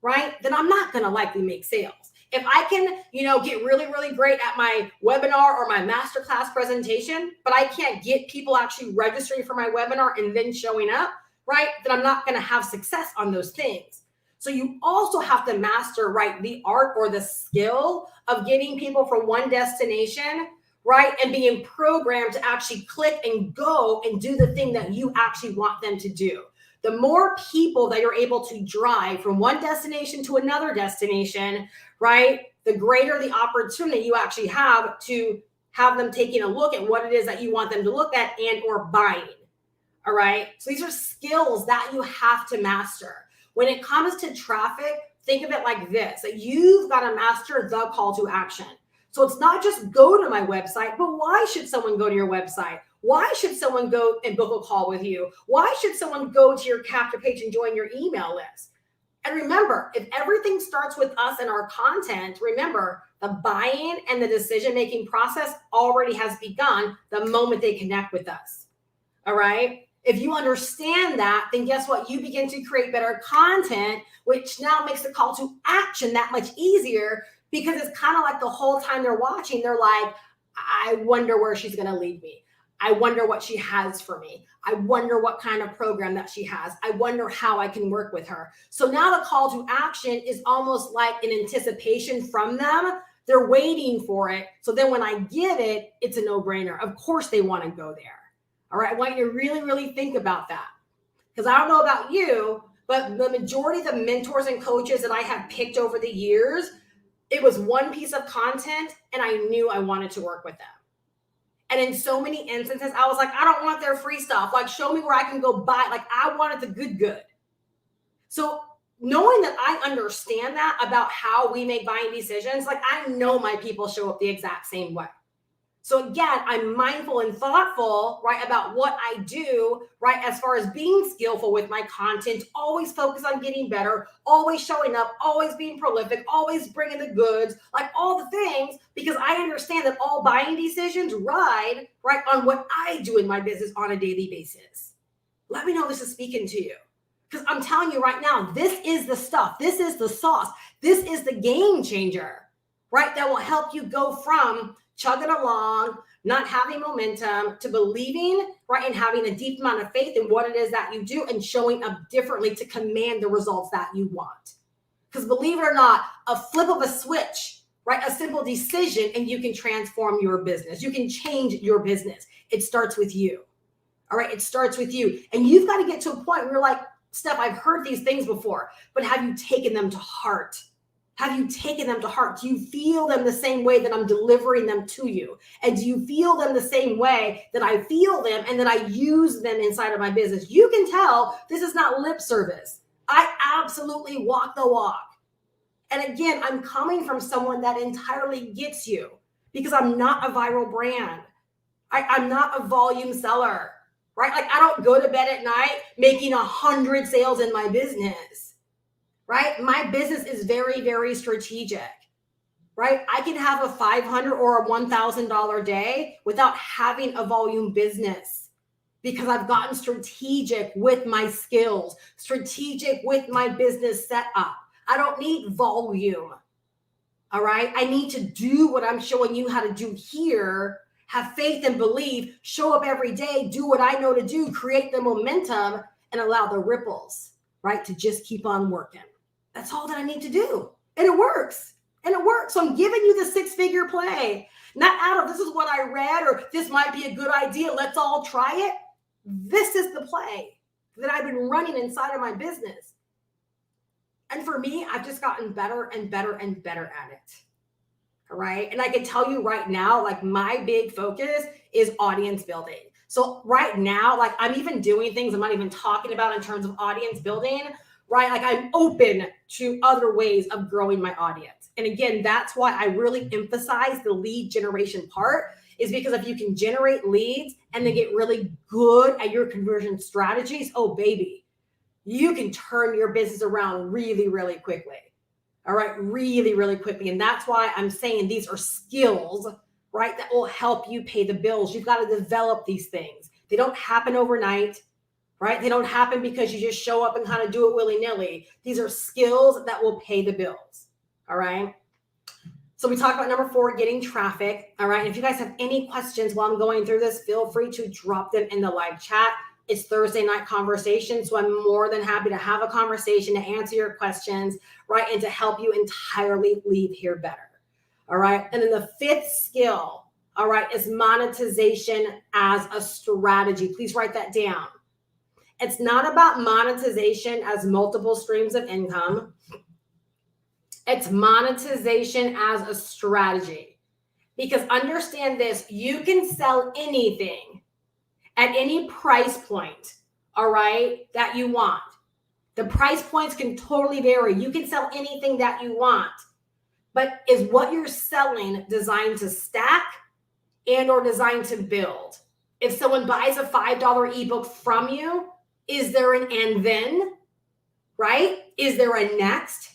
right, then I'm not going to likely make sales. If I can, get really, really great at my webinar or my masterclass presentation, but I can't get people actually registering for my webinar and then showing up, right, then I'm not going to have success on those things. So you also have to master, right, the art or the skill of getting people from one destination, right, and being programmed to actually click and go and do the thing that you actually want them to do. The more people that you're able to drive from one destination to another destination, right, the greater the opportunity you actually have to have them taking a look at what it is that you want them to look at and or buying. All right. So these are skills that you have to master. When it comes to traffic, think of it like this, that you've got to master the call to action. So it's not just go to my website, but why should someone go to your website? Why should someone go and book a call with you? Why should someone go to your capture page and join your email list? And remember, if everything starts with us and our content, remember the buying and the decision-making process already has begun the moment they connect with us. All right. If you understand that, then guess what? You begin to create better content, which now makes the call to action that much easier, because it's kind of like the whole time they're watching, they're like, I wonder where she's going to lead me. I wonder what she has for me. I wonder what kind of program that she has. I wonder how I can work with her. So now the call to action is almost like an anticipation from them. They're waiting for it. So then when I give it, it's a no-brainer. Of course they want to go there. All right. I want you to really, really think about that. Because I don't know about you, but the majority of the mentors and coaches that I have picked over the years, it was one piece of content and I knew I wanted to work with them. And in so many instances, I was like, I don't want their free stuff. Like, show me where I can go buy. Like, I wanted the good. So knowing that I understand that about how we make buying decisions, like I know my people show up the exact same way. So again, I'm mindful and thoughtful, right, about what I do, right, as far as being skillful with my content, always focus on getting better, always showing up, always being prolific, always bringing the goods, like all the things, because I understand that all buying decisions ride, right, on what I do in my business on a daily basis. Let me know this is speaking to you, because I'm telling you right now, this is the stuff. This is the sauce. This is the game changer, right, that will help you go from chugging along, not having momentum, to believing, right, and having a deep amount of faith in what it is that you do and showing up differently to command the results that you want. Because believe it or not, a flip of a switch, right, a simple decision, and you can transform your business. You can change your business. It starts with you. All right, it starts with you. And you've got to get to a point where you're like, Steph, I've heard these things before, but have you taken them to heart? Have you taken them to heart? Do you feel them the same way that I'm delivering them to you? And do you feel them the same way that I feel them and that I use them inside of my business? You can tell this is not lip service. I absolutely walk the walk. And again, I'm coming from someone that entirely gets you, because I'm not a viral brand. I'm not a volume seller. right? Like I don't go to bed at night making 100 sales in my business, right? My business is very, very strategic, right? I can have a $500 or a $1,000 day without having a volume business because I've gotten strategic with my skills, strategic with my business setup. I don't need volume. All right. I need to do what I'm showing you how to do here. Have faith and believe, show up every day, do what I know to do, create the momentum and allow the ripples, right, to just keep on working. That's all that I need to do. And it works. And it works. So I'm giving you the 6-figure play, not out of this is what I read or this might be a good idea. Let's all try it. This is the play that I've been running inside of my business. And for me, I've just gotten better and better and better at it. All right. And I can tell you right now, like my big focus is audience building. So right now, like I'm even doing things I'm not even talking about in terms of audience building, right? Like I'm open to other ways of growing my audience. And again, that's why I really emphasize the lead generation part is because if you can generate leads and then get really good at your conversion strategies, oh baby, you can turn your business around really, really quickly. All right, really, really quickly. And that's why I'm saying these are skills, right, that will help you pay the bills. You've got to develop these things. They don't happen overnight, right? They don't happen because you just show up and kind of do it willy-nilly. These are skills that will pay the bills. All right. So we talked about number 4, getting traffic. All right. And if you guys have any questions while I'm going through this, feel free to drop them in the live chat. It's Thursday night conversation. So I'm more than happy to have a conversation to answer your questions, right? And to help you entirely leave here better. All right. And then the 5th skill, all right, is monetization as a strategy. Please write that down. It's not about monetization as multiple streams of income. It's monetization as a strategy. Because understand this, you can sell anything at any price point, all right, that you want. The price points can totally vary. You can sell anything that you want, but is what you're selling designed to stack and or designed to build? If someone buys a $5 ebook from you, is there an and then, right? Is there a next?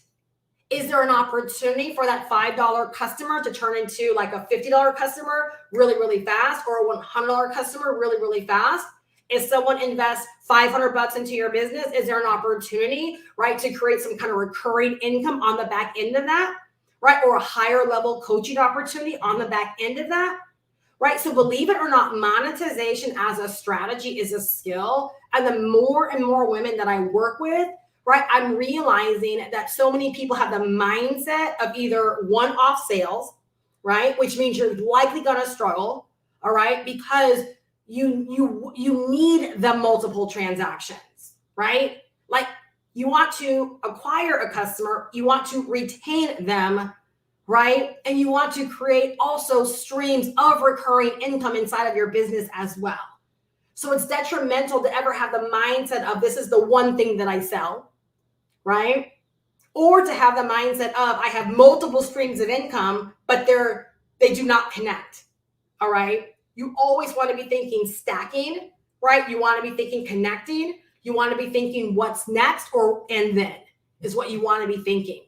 Is there an opportunity for that $5 customer to turn into like a $50 customer really, really fast or a $100 customer really, really fast? If someone invests $500 into your business, is there an opportunity, right, to create some kind of recurring income on the back end of that, right? Or a higher level coaching opportunity on the back end of that, right? So believe it or not, monetization as a strategy is a skill. And the more and more women that I work with, right, I'm realizing that so many people have the mindset of either one-off sales, right, which means you're likely going to struggle, all right, because you need the multiple transactions, right? Like you want to acquire a customer, you want to retain them, right, and you want to create also streams of recurring income inside of your business as well. So it's detrimental to ever have the mindset of this is the one thing that I sell, right? Or to have the mindset of I have multiple streams of income, but they do not connect. All right. You always want to be thinking stacking, right? You want to be thinking connecting. You want to be thinking what's next or and then is what you want to be thinking.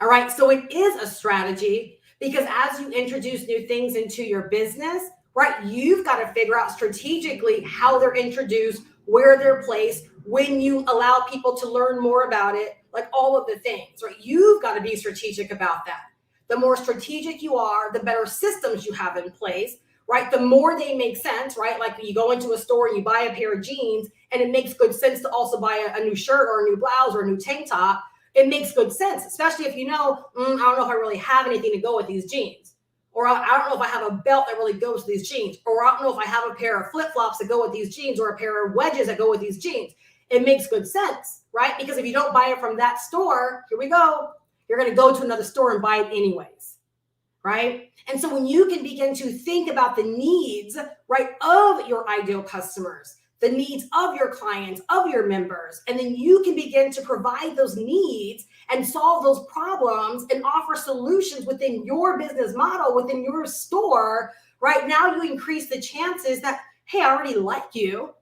All right. So it is a strategy because as you introduce new things into your business, right, you've got to figure out strategically how they're introduced, where they're placed, when you allow people to learn more about it, like all of the things, right? You've got to be strategic about that. The more strategic you are, the better systems you have in place, right? The more they make sense, right? Like you go into a store and you buy a pair of jeans and it makes good sense to also buy a new shirt or a new blouse or a new tank top. It makes good sense, especially if you know, I don't know if I really have anything to go with these jeans. Or I don't know if I have a belt that really goes with these jeans. Or I don't know if I have a pair of flip-flops that go with these jeans or a pair of wedges that go with these jeans. It makes good sense, right? Because if you don't buy it from that store, here we go, you're going to go to another store and buy it anyways, right? And so when you can begin to think about the needs, right, of your ideal customers, the needs of your clients, of your members, and then you can begin to provide those needs and solve those problems and offer solutions within your business model, within your store, right? Now you increase the chances that, hey, I already like you,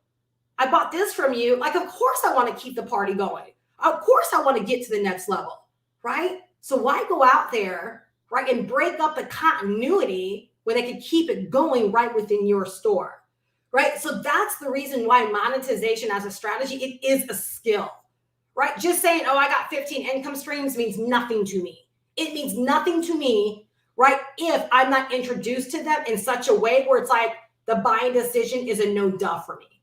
I bought this from you. Like, of course I want to keep the party going. Of course I want to get to the next level, right? So why go out there, right, and break up the continuity when they could keep it going right within your store, right? So that's the reason why monetization as a strategy, it is a skill, right? Just saying, oh, I got 15 income streams means nothing to me. It means nothing to me, right, if I'm not introduced to them in such a way where it's like the buying decision is a no duh for me,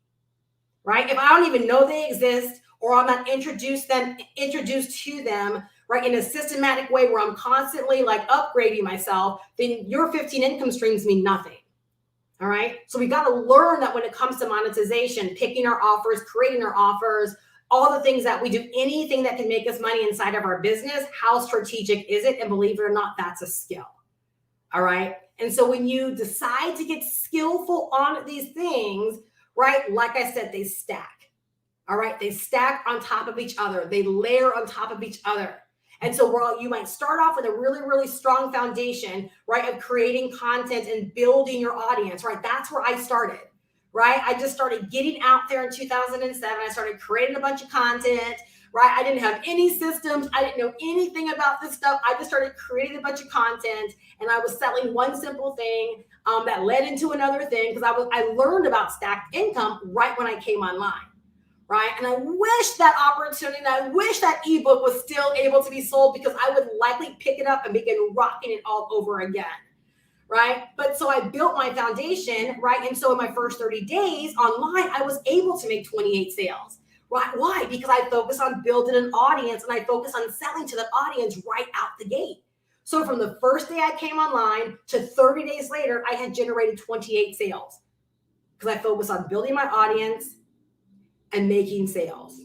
right? If I don't even know they exist, or I'm not introduced to them, right, in a systematic way where I'm constantly like upgrading myself, then your 15 income streams mean nothing. All right. So we got to learn that when it comes to monetization, picking our offers, creating our offers, all the things that we do, anything that can make us money inside of our business, how strategic is it? And believe it or not, that's a skill. All right. And so when you decide to get skillful on these things, right, like I said, they stack. All right. They stack on top of each other. They layer on top of each other. And so while you might start off with a really, really strong foundation, right, of creating content and building your audience, right? That's where I started, right? I just started getting out there in 2007. I started creating a bunch of content, right? I didn't have any systems. I didn't know anything about this stuff. I just started creating a bunch of content, and I was selling one simple thing that led into another thing, because I learned about stacked income right when I came online. Right. And I wish that opportunity, and I wish that ebook was still able to be sold, because I would likely pick it up and begin rocking it all over again. Right. But so I built my foundation. Right. And so in my first 30 days online, I was able to make 28 sales. Right. Why? Because I focused on building an audience, and I focused on selling to the audience right out the gate. So from the first day I came online to 30 days later, I had generated 28 sales, because I focused on building my audience and making sales.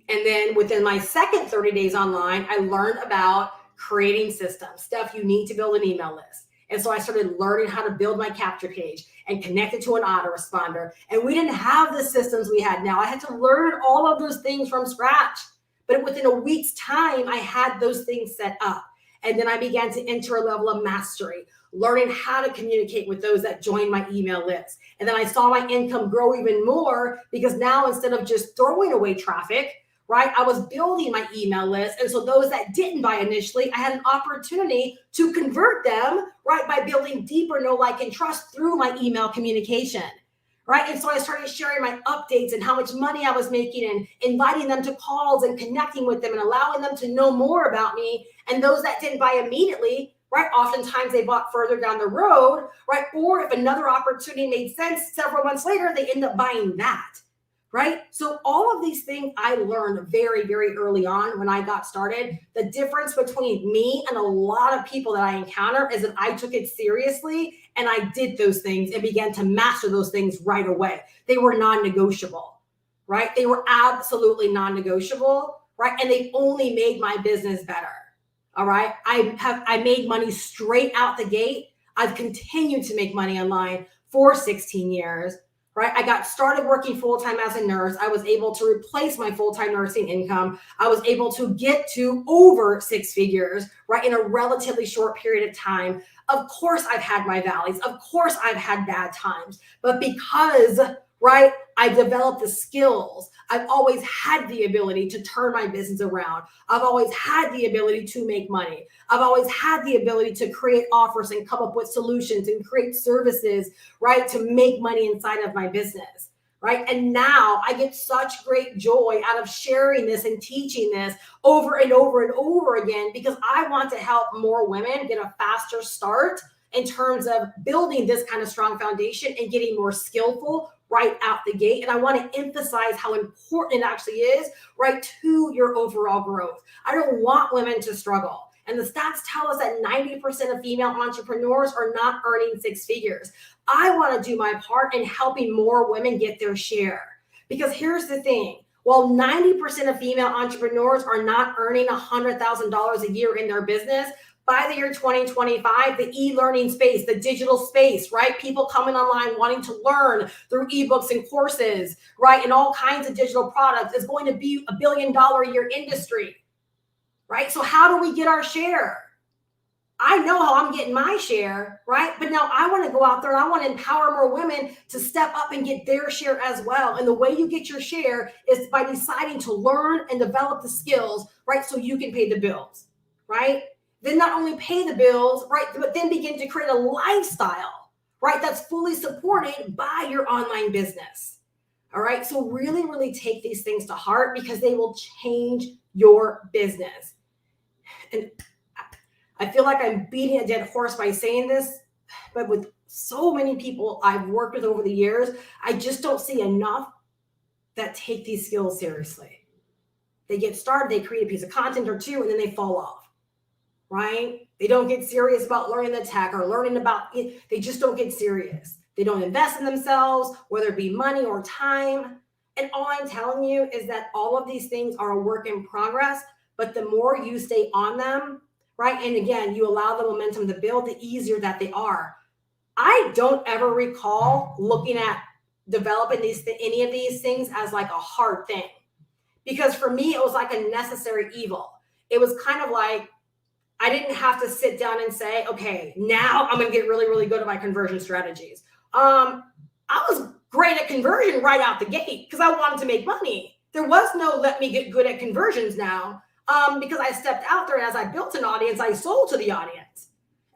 And then within my second 30 days online, I learned about creating systems. Steph, you need to build an email list. And so I started learning how to build my capture page and connect it to an autoresponder. And we didn't have the systems we had now. I had to learn all of those things from scratch. But within a week's time, I had those things set up. And then I began to enter a level of mastery, learning how to communicate with those that joined my email list. And then I saw my income grow even more, because now instead of just throwing away traffic, right, I was building my email list. And so those that didn't buy initially, I had an opportunity to convert them, right, by building deeper know, like, and trust through my email communication. Right. And so I started sharing my updates and how much money I was making, and inviting them to calls and connecting with them and allowing them to know more about me. And those that didn't buy immediately, right, oftentimes they bought further down the road, right? Or if another opportunity made sense several months later, they end up buying that, right? So all of these things I learned very, very early on when I got started. The difference between me and a lot of people that I encounter is that I took it seriously, and I did those things and began to master those things right away. They were non-negotiable, right? They were absolutely non-negotiable, right? And they only made my business better. All right. I made money straight out the gate. I've continued to make money online for 16 years. Right. I got started working full-time as a nurse. I was able to replace my full-time nursing income. I was able to get to over 6 figures, right, in a relatively short period of time. Of course, I've had my valleys. Of course, I've had bad times. But because, right, I developed the skills, I've always had the ability to turn my business around. I've always had the ability to make money. I've always had the ability to create offers and come up with solutions and create services, right, to make money inside of my business, right? And now I get such great joy out of sharing this and teaching this over and over and over again, because I want to help more women get a faster start in terms of building this kind of strong foundation and getting more skillful right out the gate. And I want to emphasize how important it actually is, right, to your overall growth. I don't want women to struggle. And the stats tell us that 90% of female entrepreneurs are not earning 6 figures. I want to do my part in helping more women get their share. Because here's the thing. While 90% of female entrepreneurs are not earning $100,000 a year in their business, by the year 2025, the e-learning space, the digital space, right? People coming online wanting to learn through ebooks and courses, right? And all kinds of digital products is going to be $1 billion a year industry, right? So how do we get our share? I know how I'm getting my share, right? But now I want to go out there and I want to empower more women to step up and get their share as well. And the way you get your share is by deciding to learn and develop the skills, right? So you can pay the bills, right? Then not only pay the bills, right? But then begin to create a lifestyle, right? That's fully supported by your online business. All right. So really, really take these things to heart because they will change your business. And I feel like I'm beating a dead horse by saying this, but with so many people I've worked with over the years, I just don't see enough that take these skills seriously. They get started, they create a piece of content or two, and then they fall off, right? They don't get serious about learning the tech or learning about it. They just don't get serious. They don't invest in themselves, whether it be money or time. And all I'm telling you is that all of these things are a work in progress, but the more you stay on them, right? And again, you allow the momentum to build, the easier that they are. I don't ever recall looking at developing any of these things as like a hard thing. Because for me, it was like a necessary evil. It was kind of like, I didn't have to sit down and say, okay, now I'm going to get really, really good at my conversion strategies. I was great at conversion right out the gate because I wanted to make money. There was no let me get good at conversions now. Because I stepped out there and as I built an audience, I sold to the audience.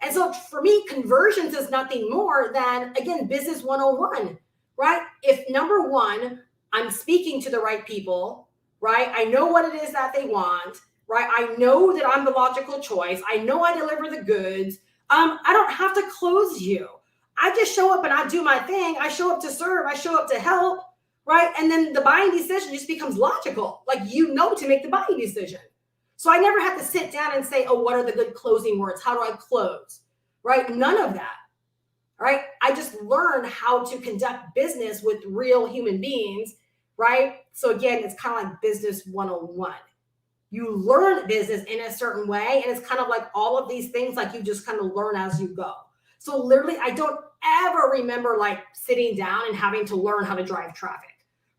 And so for me, conversions is nothing more than, again, business 101, right? If number one, I'm speaking to the right people, right? I know what it is that they want, right? I know that I'm the logical choice. I know I deliver the goods. I don't have to close you. I just show up and I do my thing. I show up to serve. I show up to help, right? And then the buying decision just becomes logical. Like, you know, to make the buying decision. So I never had to sit down and say, oh, what are the good closing words? How do I close? Right? None of that. Right? I just learned how to conduct business with real human beings. Right? So again, it's kind of like business 101. You learn business in a certain way. And it's kind of like all of these things, like you just kind of learn as you go. So literally, I don't ever remember like sitting down and having to learn how to drive traffic.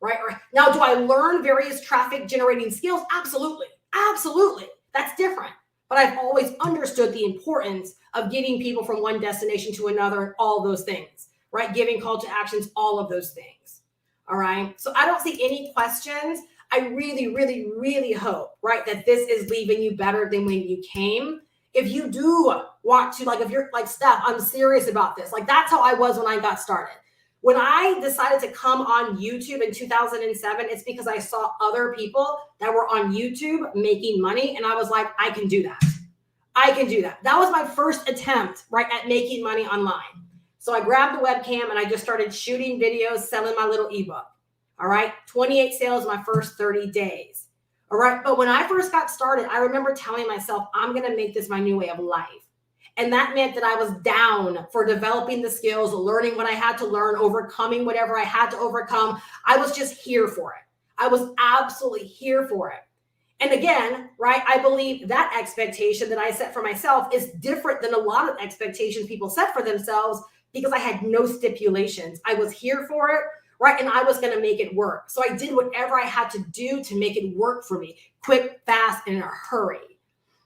Right? Or now, do I learn various traffic generating skills? Absolutely. Absolutely. That's different. But I've always understood the importance of getting people from one destination to another, all those things, right? Giving call to actions, all of those things. All right. So I don't see any questions. I really, really, really hope, right, that this is leaving you better than when you came. If you do want to, like, if you're like, Steph, I'm serious about this. Like, that's how I was when I got started. When I decided to come on YouTube in 2007, it's because I saw other people that were on YouTube making money. And I was like, I can do that. I can do that. That was my first attempt, right, at making money online. So I grabbed the webcam and I just started shooting videos, selling my little ebook. All right. 28 sales my first 30 days. All right. But when I first got started, I remember telling myself, I'm going to make this my new way of life. And that meant that I was down for developing the skills, learning what I had to learn, overcoming whatever I had to overcome. I was just here for it. I was absolutely here for it. And again, right, I believe that expectation that I set for myself is different than a lot of expectations people set for themselves because I had no stipulations. I was here for it, right? And I was going to make it work. So I did whatever I had to do to make it work for me, quick, fast, and in a hurry.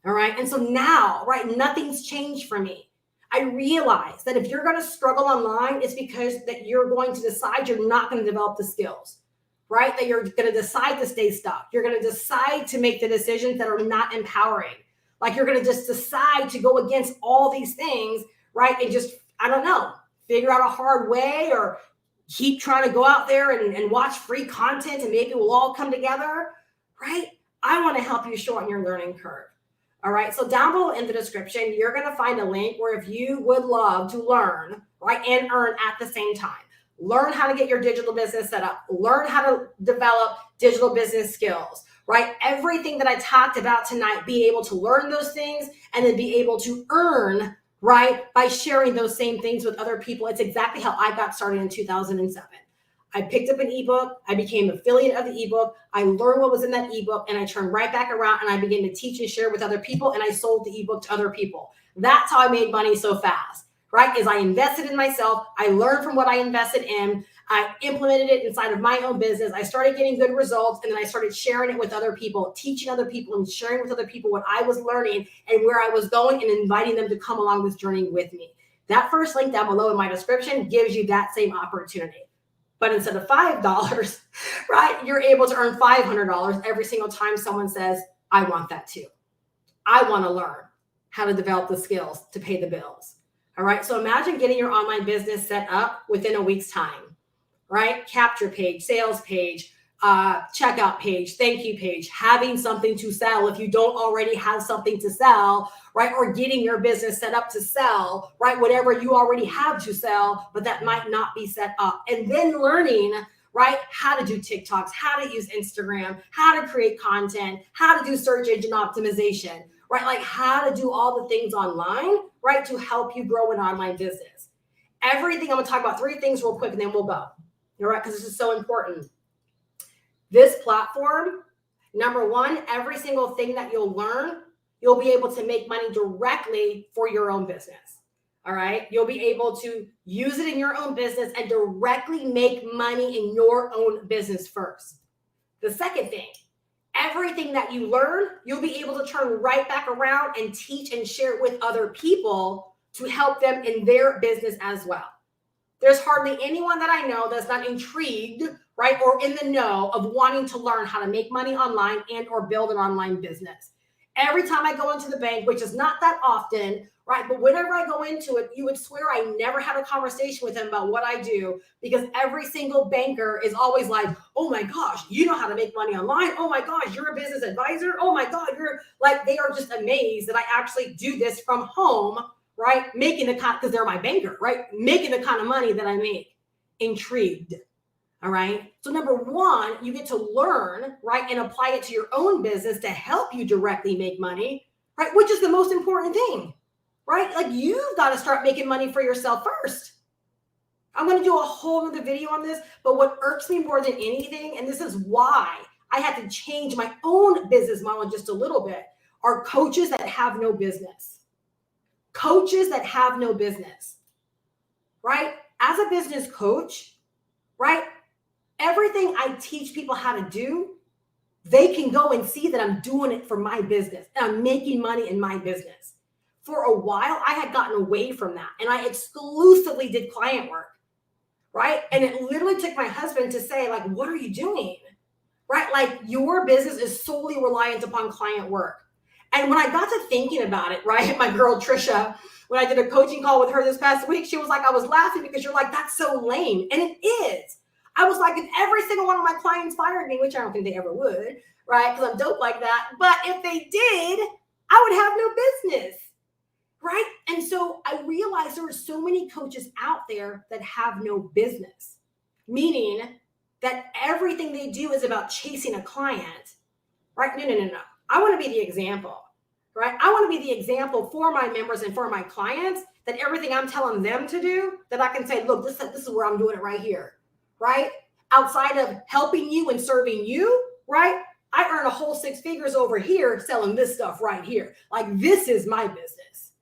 All right. And so now, right, nothing's changed for me. I realize that if you're going to struggle online, it's because that you're going to decide you're not going to develop the skills, right? That you're going to decide to stay stuck. You're going to decide to make the decisions that are not empowering. Like, you're going to just decide to go against all these things, right? And just, I don't know, figure out a hard way or keep trying to go out there and watch free content and maybe we'll all come together, right? I want to help you shorten your learning curve. All right. So down below in the description, you're going to find a link where if you would love to learn, right, and earn at the same time, learn how to get your digital business set up, learn how to develop digital business skills, right? Everything that I talked about tonight, be able to learn those things and then be able to earn, right, by sharing those same things with other people. It's exactly how I got started in 2007. I picked up an ebook. I became an affiliate of the ebook. I learned what was in that ebook and I turned right back around and I began to teach and share with other people and I sold the ebook to other people. That's how I made money so fast, right? Is I invested in myself. I learned from what I invested in. I implemented it inside of my own business. I started getting good results, and then I started sharing it with other people, teaching other people and sharing with other people what I was learning and where I was going, and inviting them to come along this journey with me. That first link down below in my description gives you that same opportunity. But instead of $5, right, you're able to earn $500 every single time someone says, I want that too. I want to learn how to develop the skills to pay the bills. All right. So imagine getting your online business set up within a week's time, right? Capture page, sales page, checkout page, thank you page, having something to sell if you don't already have something to sell, right? Or getting your business set up to sell, right? Whatever you already have to sell, but that might not be set up. And then learning, right? How to do TikToks, how to use Instagram, how to create content, how to do search engine optimization, right? Like how to do all the things online, right? To help you grow an online business. Everything, I'm gonna talk about 3 things real quick and then we'll go. All right, because this is so important. This platform, number 1, every single thing that you'll learn, you'll be able to make money directly for your own business. All right. You'll be able to use it in your own business and directly make money in your own business first. The second thing, everything that you learn, you'll be able to turn right back around and teach and share with other people to help them in their business as well. There's hardly anyone that I know that's not intrigued, right, or in the know of wanting to learn how to make money online and or build an online business. Every time I go into the bank, which is not that often, right, but whenever I go into it, you would swear I never had a conversation with them about what I do, because every single banker is always like, oh my gosh, you know how to make money online. Oh my gosh, you're a business advisor. Oh my God, you're like, they are just amazed that I actually do this from home, right? Making the kind, because they're my banker, right? Making the kind of money that I make. Intrigued. All right. So number 1, you get to learn, right, and apply it to your own business to help you directly make money, right? Which is the most important thing, right? Like you've got to start making money for yourself first. I'm going to do a whole other video on this, but what irks me more than anything, and this is why I had to change my own business model just a little bit, are coaches that have no business. Coaches that have no business, right? As a business coach, right? Everything I teach people how to do, they can go and see that I'm doing it for my business and I'm making money in my business. For a while, I had gotten away from that and I exclusively did client work, right? And it literally took my husband to say, like, what are you doing? Right? Like your business is solely reliant upon client work. And when I got to thinking about it, right, my girl Trisha, when I did a coaching call with her this past week, she was like, I was laughing because you're like, that's so lame. And it is. I was like, if every single one of my clients fired me, which I don't think they ever would, right? Because I'm dope like that. But if they did, I would have no business, right? And so I realized there were so many coaches out there that have no business, meaning that everything they do is about chasing a client, right? No. I want to be the example, right? I want to be the example for my members and for my clients that everything I'm telling them to do, that I can say, look, this is where I'm doing it right here. Right? Outside of helping you and serving you, right? I earn a whole 6 figures over here selling this stuff right here. Like this is my business,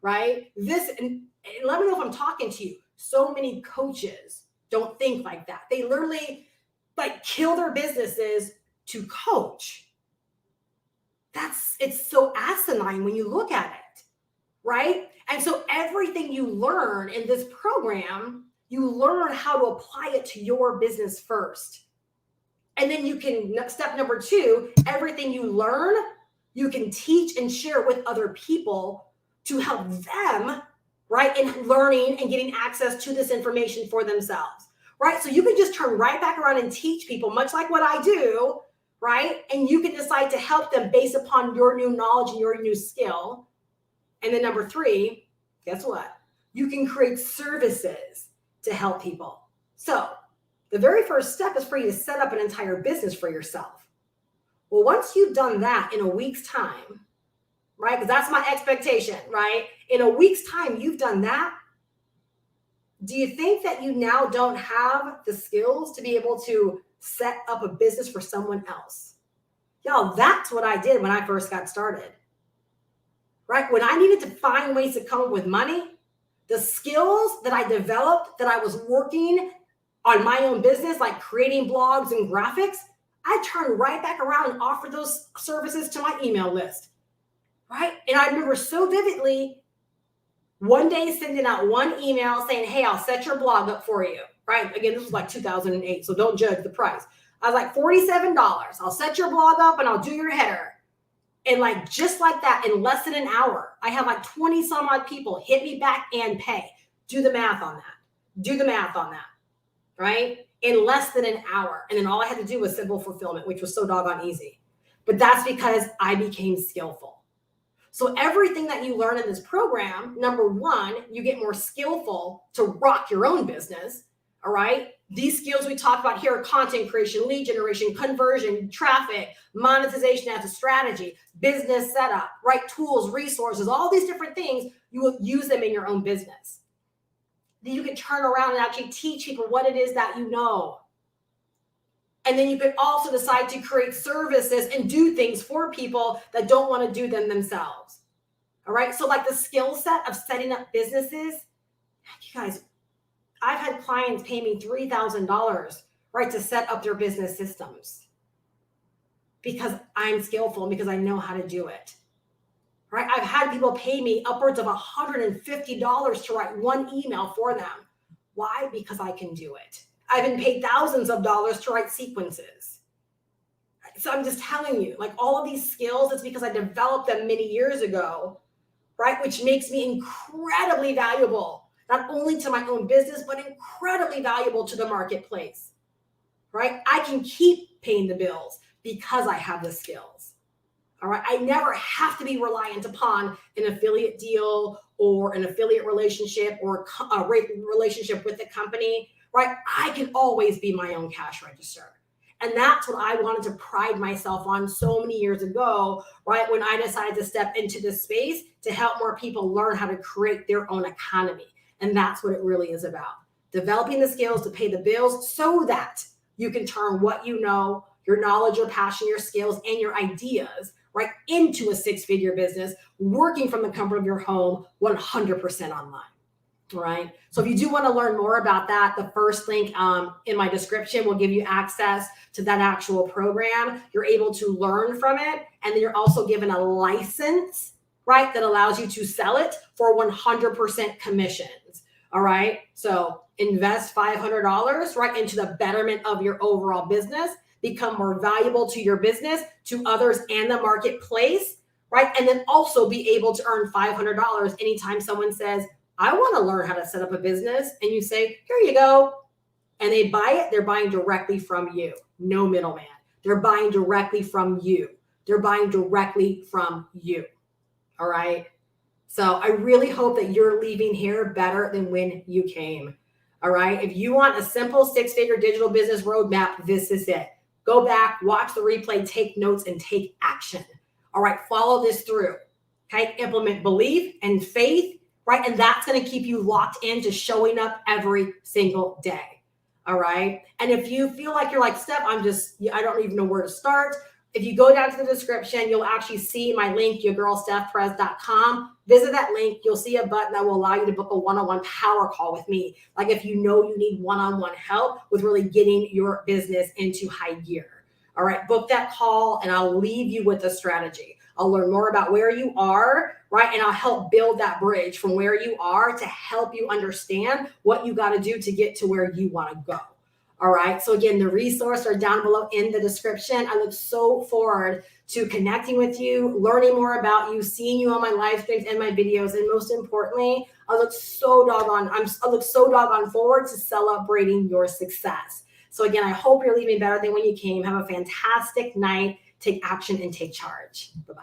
right? This, and let me know if I'm talking to you. So many coaches don't think like that. They literally like kill their businesses to coach. It's so asinine when you look at it, right? And so everything you learn in this program, you learn how to apply it to your business first. And then you can, step number 2, everything you learn, you can teach and share with other people to help them, right, in learning and getting access to this information for themselves, right? So you can just turn right back around and teach people, much like what I do, right? And you can decide to help them based upon your new knowledge and your new skill. And then number 3, guess what? You can create services to help people. So the very first step is for you to set up an entire business for yourself. Well, once you've done that in a week's time, right? Because that's my expectation, right? In a week's time, you've done that. Do you think that you now don't have the skills to be able to set up a business for someone else? Y'all, that's what I did when I first got started, right? When I needed to find ways to come up with money, the skills that I developed, that I was working on my own business, like creating blogs and graphics, I turn right back around and offer those services to my email list, right? And I remember so vividly one day sending out one email saying, hey, I'll set your blog up for you, right? Again, this was like 2008, so don't judge the price. I was like, $47. I'll set your blog up and I'll do your header. And like, just like that, in less than an hour, I have like 20 some odd people hit me back and pay. Do the math on that. Do the math on that, right? In less than an hour. And then all I had to do was simple fulfillment, which was so doggone easy. But that's because I became skillful. So everything that you learn in this program, number one, you get more skillful to rock your own business, all right? These skills we talk about here are content creation, lead generation, conversion, traffic, monetization as a strategy, business setup, right? Tools, resources, all these different things, you will use them in your own business. Then you can turn around and actually teach people what it is that you know. And then you could also decide to create services and do things for people that don't want to do them themselves. All right. So like the skill set of setting up businesses, you guys, I've had clients pay me $3,000, right, to set up their business systems because I'm skillful and because I know how to do it. Right. I've had people pay me upwards of $150 to write one email for them. Why? Because I can do it. I've been paid thousands of dollars to write sequences. So I'm just telling you, like all of these skills, it's because I developed them many years ago, right? Which makes me incredibly valuable, not only to my own business, but incredibly valuable to the marketplace, right? I can keep paying the bills because I have the skills. All right. I never have to be reliant upon an affiliate deal or an affiliate relationship or a relationship with the company, right? I can always be my own cash register. And that's what I wanted to pride myself on so many years ago, right? When I decided to step into this space to help more people learn how to create their own economy. And that's what it really is about. Developing the skills to pay the bills so that you can turn what you know, your knowledge, your passion, your skills, and your ideas, right, into a six-figure business, working from the comfort of your home, 100% online. All right. So if you do want to learn more about that, the first link in my description will give you access to that actual program. You're able to learn from it. And then you're also given a license, right, that allows you to sell it for 100% commissions. All right. So invest $500 right into the betterment of your overall business, become more valuable to your business, to others and the marketplace, right? And then also be able to earn $500 anytime someone says, I want to learn how to set up a business. And you say, here you go. And they buy it. They're buying directly from you. No middleman. They're buying directly from you. They're buying directly from you. All right. So I really hope that you're leaving here better than when you came. All right. If you want a simple six-figure digital business roadmap, this is it. Go back, watch the replay, take notes, and take action. All right. Follow this through. Okay. Implement belief and faith. Right. And that's going to keep you locked into showing up every single day. All right. And if you feel like you're like, Steph, I don't even know where to start. If you go down to the description, you'll actually see my link, yourgirlstephperez.com. Visit that link. You'll see a button that will allow you to book a one-on-one power call with me. Like if you know you need one-on-one help with really getting your business into high gear. All right. Book that call and I'll leave you with a strategy. I'll learn more about where you are, right? And I'll help build that bridge from where you are to help you understand what you got to do to get to where you want to go. All right. So again, the resources are down below in the description. I look so forward to connecting with you, learning more about you, seeing you on my live streams and my videos. And most importantly, I look so doggone forward to celebrating your success. So again, I hope you're leaving better than when you came. Have a fantastic night. Take action and take charge. Bye-bye.